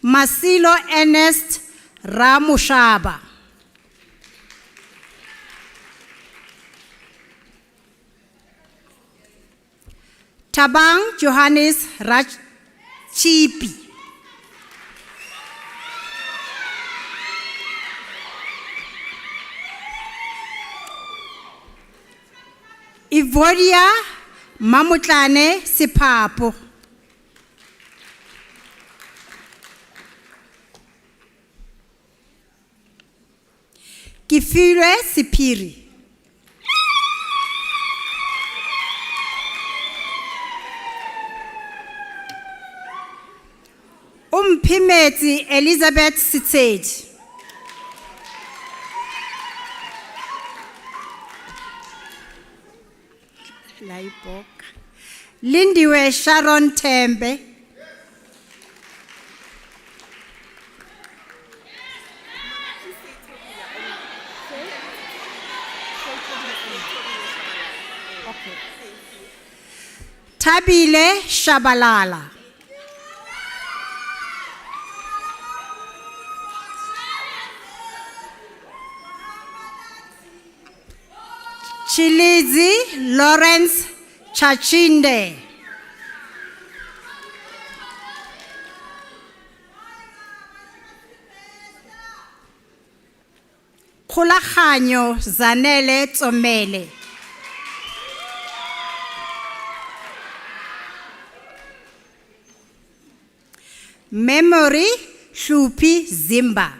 Masilo Ernest Ramushaba. Tabang Johannes Rachipi. Ivoria Mamutlane Sipapo. Kifure Sipiri. Umpimeti Elizabeth Sitsedi. Lindiwe Sharon Tembe. Tabile Shabalala. Chilizi Lawrence Chachinde. Kgolaganyo Zanele Tsomele. Memory Shupi Zimba.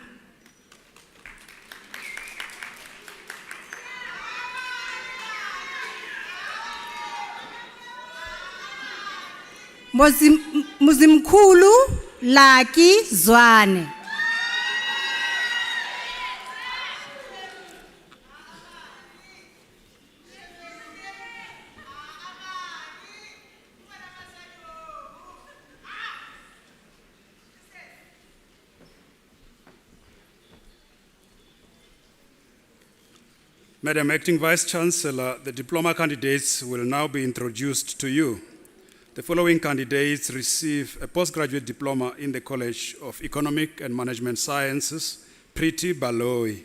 Muzimkulu Laki Zwane. Madam Acting Vice-Chancellor, the diploma candidates will now be introduced to you. The following candidates receive a postgraduate diploma in the College of Economic and Management Sciences, Priti Baloyi.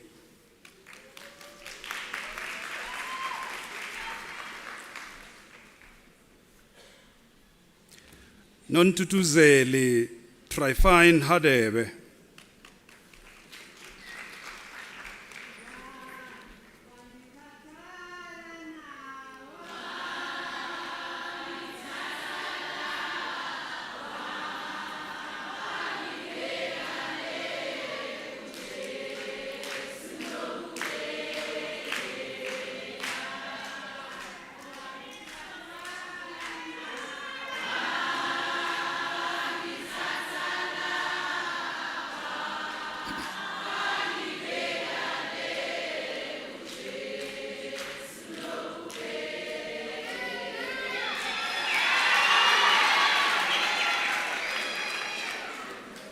Nontutuzeli Trifine Hadebe.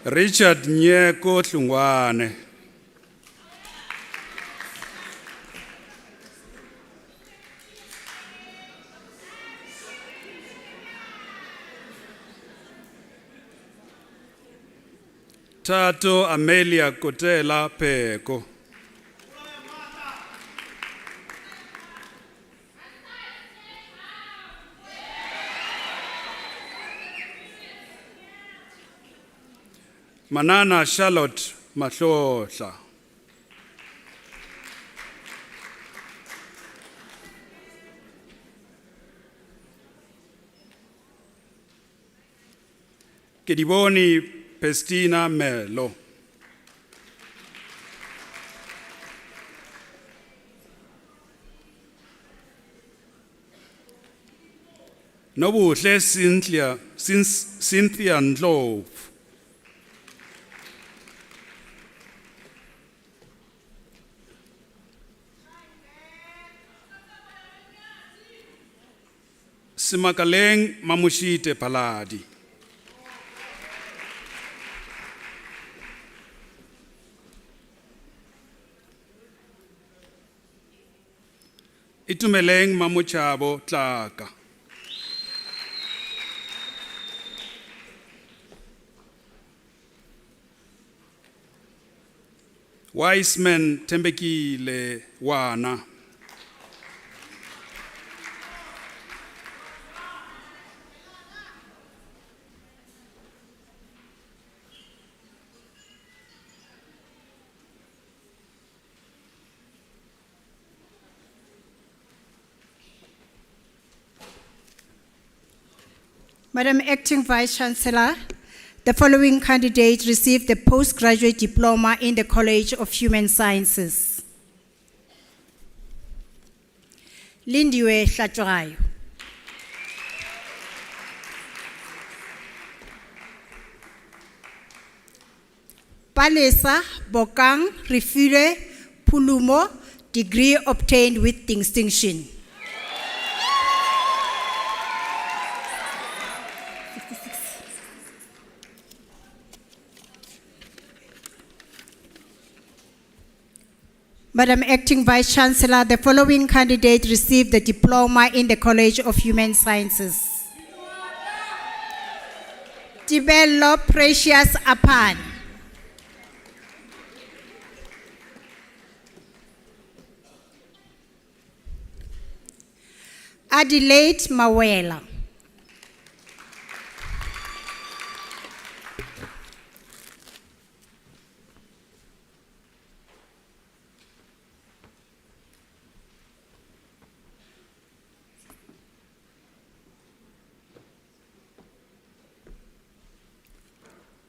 Richard Nyeko Tlungwane. Tato Amelia Kotela Peko. Manana Charlotte Mahlohla. Kediboni Pestina Melo. Nobuhle Cynthia Ndlovu. Simakaleng Mamushite Paladi. Itumeleng Mamuchabo Tlaka. Wiseman Tembekile Wana. Madam Acting Vice Chancellor, the following candidates received the postgraduate diploma in the College of Human Sciences. Lindiwe Hlatshwayo. Palesa Bokang Refule Pulumo, degree obtained with distinction. Madam Acting Vice Chancellor, the following candidate received the diploma in the College of Human Sciences. Tibello Precious Apan. Adelaide Mawela.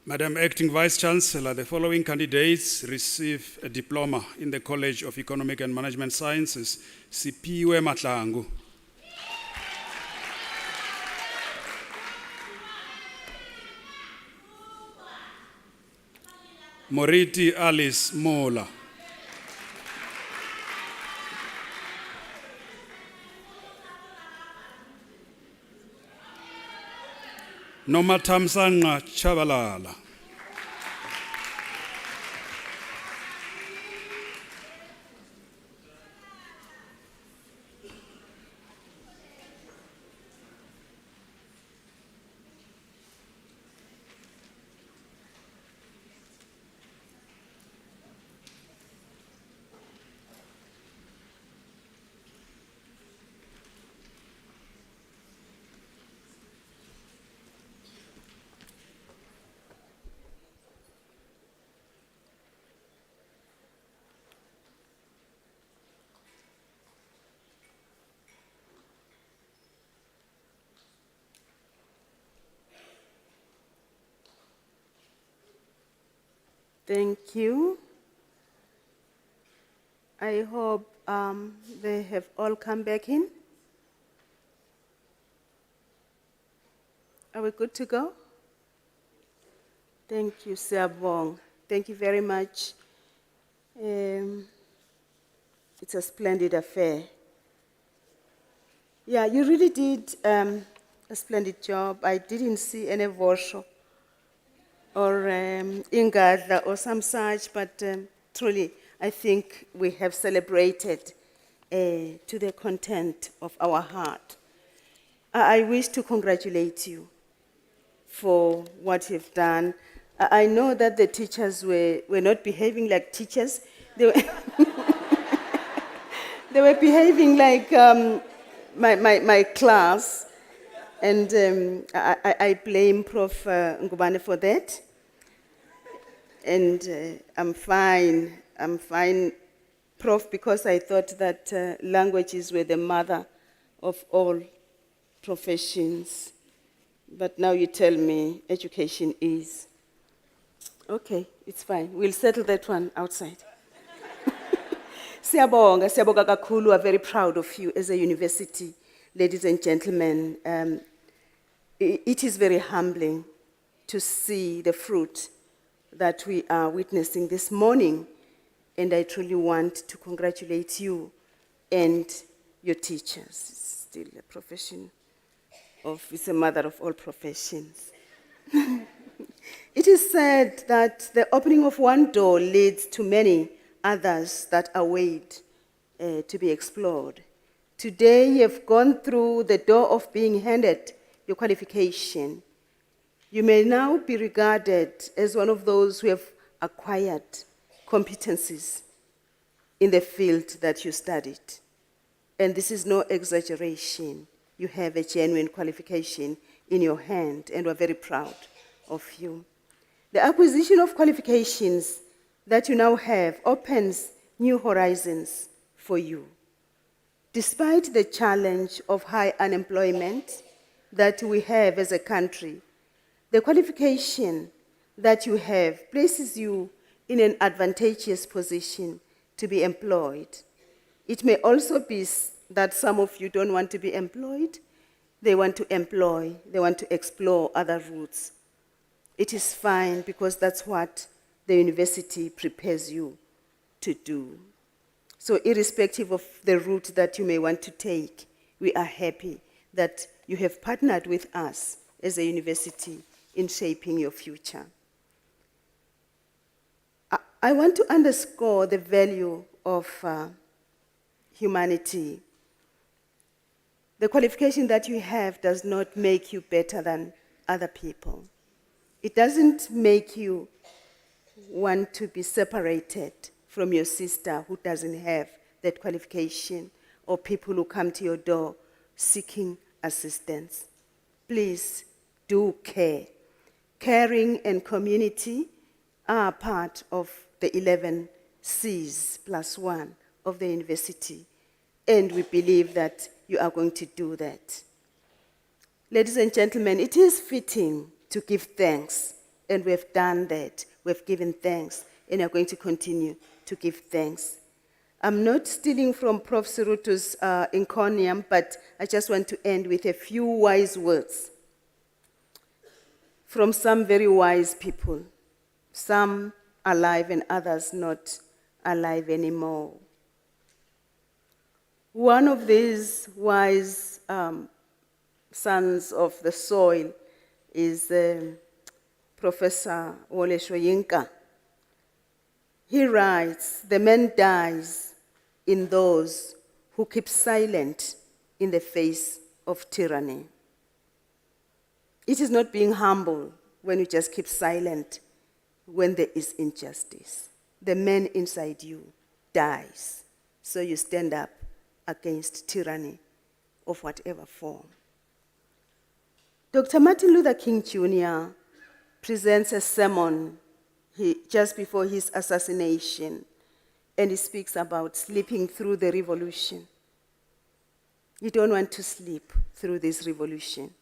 Madam Acting Vice Chancellor, the following candidates receive a diploma in the College of Economic and Management Sciences. Sipiwe Matlangu. Moriti Alice Mola. Nomatamsanga Chabalala. Thank you. I hope they have all come back in. Are we good to go? Thank you, Siabong. Thank you very much. It's a splendid affair. Yeah, you really did a splendid job. I didn't see any vosho or ingadla or some such, but truly, I think we have celebrated to the content of our heart. I wish to congratulate you for what you've done. I know that the teachers were not behaving like teachers. They were, they were behaving like my class. And I blame Prof. Ngubane for that. And I'm fine, Prof, because I thought that languages were the mother of all professions. But now you tell me education is. Okay, it's fine. We'll settle that one outside. Siyabonga kakhulu. We're very proud of you as a university, ladies and gentlemen. It is very humbling to see the fruit that we are witnessing this morning, and I truly want to congratulate you and your teachers. It's still a profession it's a mother of all professions. It is said that the opening of one door leads to many others that await to be explored. Today, you have gone through the door of being handed your qualification. You may now be regarded as one of those who have acquired competencies in the field that you studied. And this is no exaggeration. You have a genuine qualification in your hand, and we're very proud of you. The acquisition of qualifications that you now have opens new horizons for you. Despite the challenge of high unemployment that we have as a country, the qualification that you have places you in an advantageous position to be employed. It may also be that some of you don't want to be employed. They want to employ, they want to explore other routes. It is fine, because that's what the university prepares you to do. So irrespective of the route that you may want to take, we are happy that you have partnered with us as a university in shaping your future. I want to underscore the value of humanity. The qualification that you have does not make you better than other people. It doesn't make you want to be separated from your sister who doesn't have that qualification, or people who come to your door seeking assistance. Please do care. Caring and community are part of the 11 C's plus 1 of the university, and we believe that you are going to do that. Ladies and gentlemen, it is fitting to give thanks, and we have done that. We've given thanks, and are going to continue to give thanks. I'm not stealing from Prof. Sirutu's encomium, but I just want to end with a few wise words from some very wise people, some alive and others not alive anymore. One of these wise sons of the soil is Professor Wole Soyinka. He writes, "The man dies in those who keep silent in the face of tyranny." It is not being humble when you just keep silent when there is injustice. The man inside you dies, so you stand up against tyranny of whatever form. Dr. Martin Luther King Jr. presents a sermon just before his assassination, and he speaks about sleeping through the revolution. You don't want to sleep through this revolution.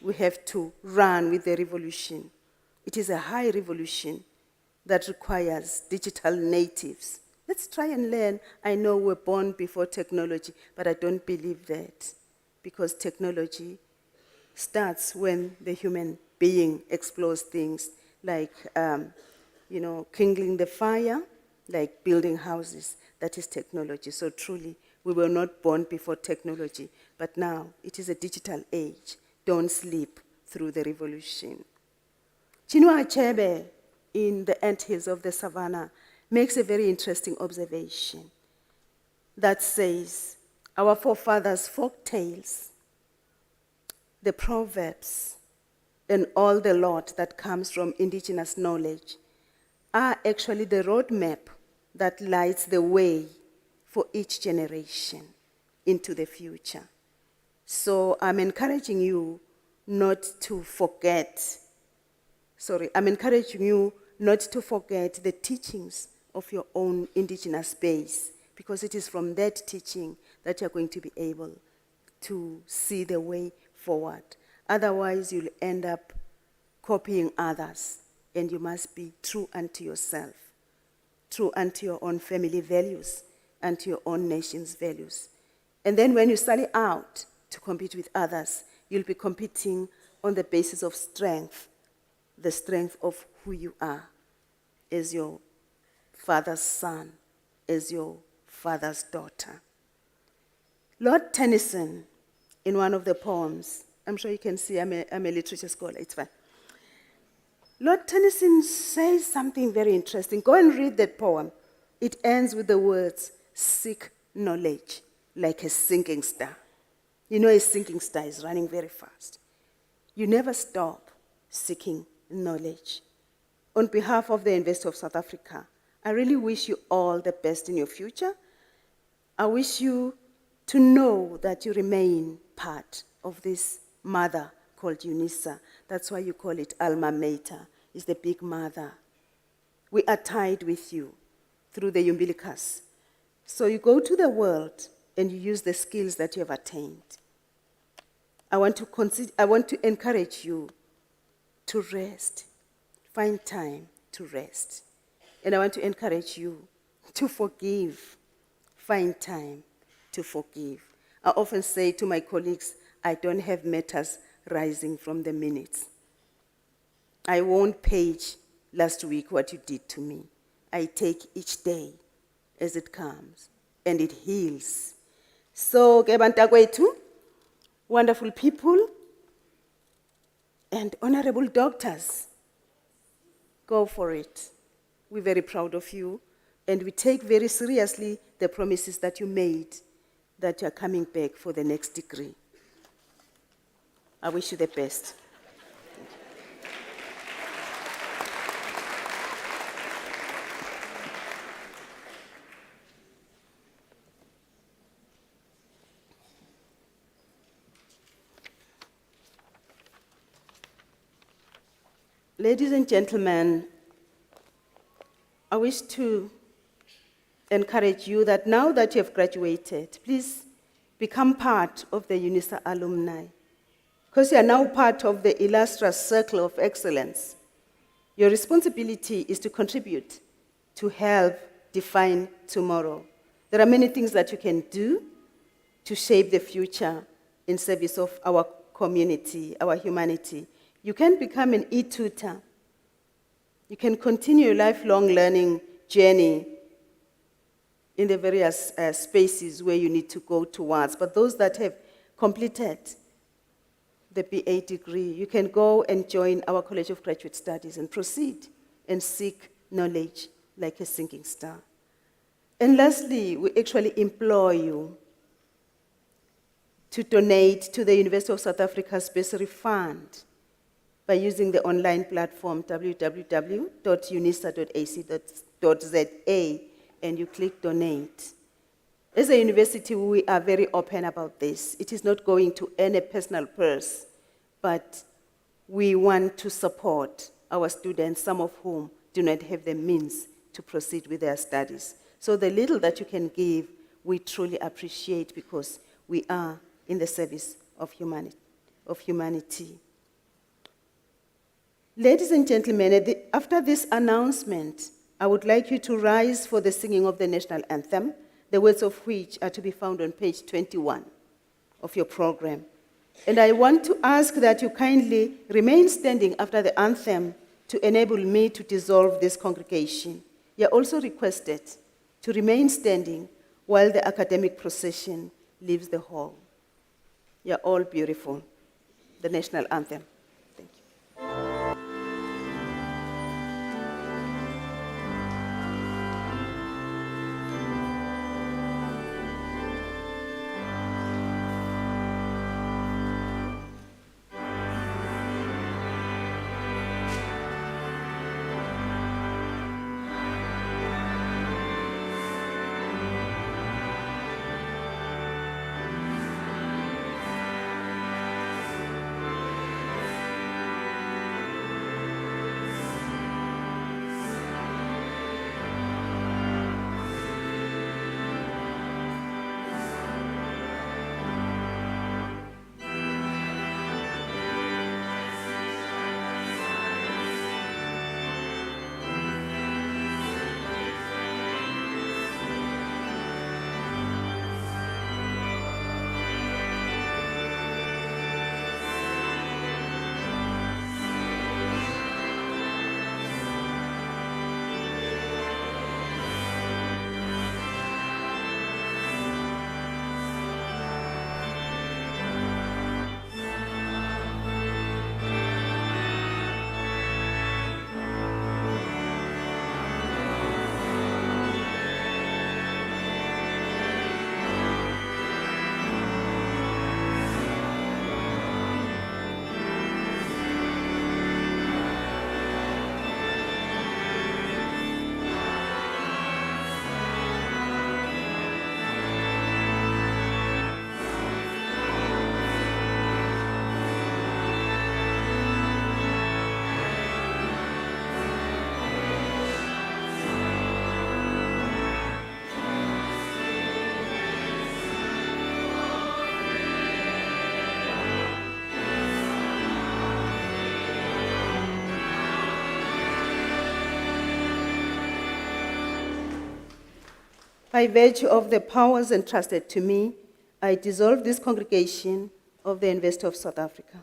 We have to run with the revolution. It is a high revolution that requires digital natives. Let's try and learn. I know we're born before technology, but I don't believe that, because technology starts when the human being explores things like, kindling the fire, like building houses. That is technology. So truly, we were not born before technology, but now it is a digital age. Don't sleep through the revolution. Chinua Achebe, in the anthills of the savannah, makes a very interesting observation that says, our forefathers' folk tales, the proverbs, and all the lot that comes from indigenous knowledge are actually the roadmap that lights the way for each generation into the future. So I'm encouraging you not to forget. I'm encouraging you not to forget the teachings of your own indigenous base, because it is from that teaching that you're going to be able to see the way forward. Otherwise, you'll end up copying others, and you must be true unto yourself, true unto your own family values, and to your own nation's values. And then when you sally out to compete with others, you'll be competing on the basis of strength, the strength of who you are as your father's son, as your father's daughter. Lord Tennyson, in one of the poems, I'm sure you can see I'm a literature scholar, it's fine. Lord Tennyson says something very interesting. Go and read that poem. It ends with the words, "Seek knowledge like a sinking star." You know a sinking star is running very fast. You never stop seeking knowledge. On behalf of the University of South Africa, I really wish you all the best in your future. I wish you to know that you remain part of this mother called UNISA. That's why you call it alma mater, is the big mother. We are tied with you through the umbilicus. So you go to the world and you use the skills that you have attained. I want to encourage you to rest. Find time to rest. And I want to encourage you to forgive. Find time to forgive. I often say to my colleagues, I don't have matters rising from the minutes. I won't page last week what you did to me. I take each day as it comes, and it heals. So, ke bantakwethu, wonderful people, and honorable doctors, go for it. We're very proud of you, and we take very seriously the promises that you made, that you're coming back for the next degree. I wish you the best. Ladies and gentlemen, I wish to encourage you that now that you have graduated, please become part of the UNISA alumni, because you are now part of the illustrious circle of excellence. Your responsibility is to contribute to help define tomorrow. There are many things that you can do to shape the future in service of our community, our humanity. You can become an e-tutor. You can continue your lifelong learning journey in the various spaces where you need to go towards. But those that have completed the BA degree, you can go and join our College of Graduate Studies and proceed and seek knowledge like a sinking star. And lastly, we actually implore you to donate to the University of South Africa's Bursary Fund by using the online platform www.unisa.ac.za, and you click donate. As a university, we are very open about this. It is not going to any personal purse, but we want to support our students, some of whom do not have the means to proceed with their studies. So the little that you can give, we truly appreciate, because we are in the service of humanity. Ladies and gentlemen, after this announcement, I would like you to rise for the singing of the national anthem, the words of which are to be found on page 21 of your program. And I want to ask that you kindly remain standing after the anthem to enable me to dissolve this congregation. You are also requested to remain standing while the academic procession leaves the hall. You are all beautiful. The national anthem. Thank you. By virtue of the powers entrusted to me, I dissolve this congregation of the University of South Africa.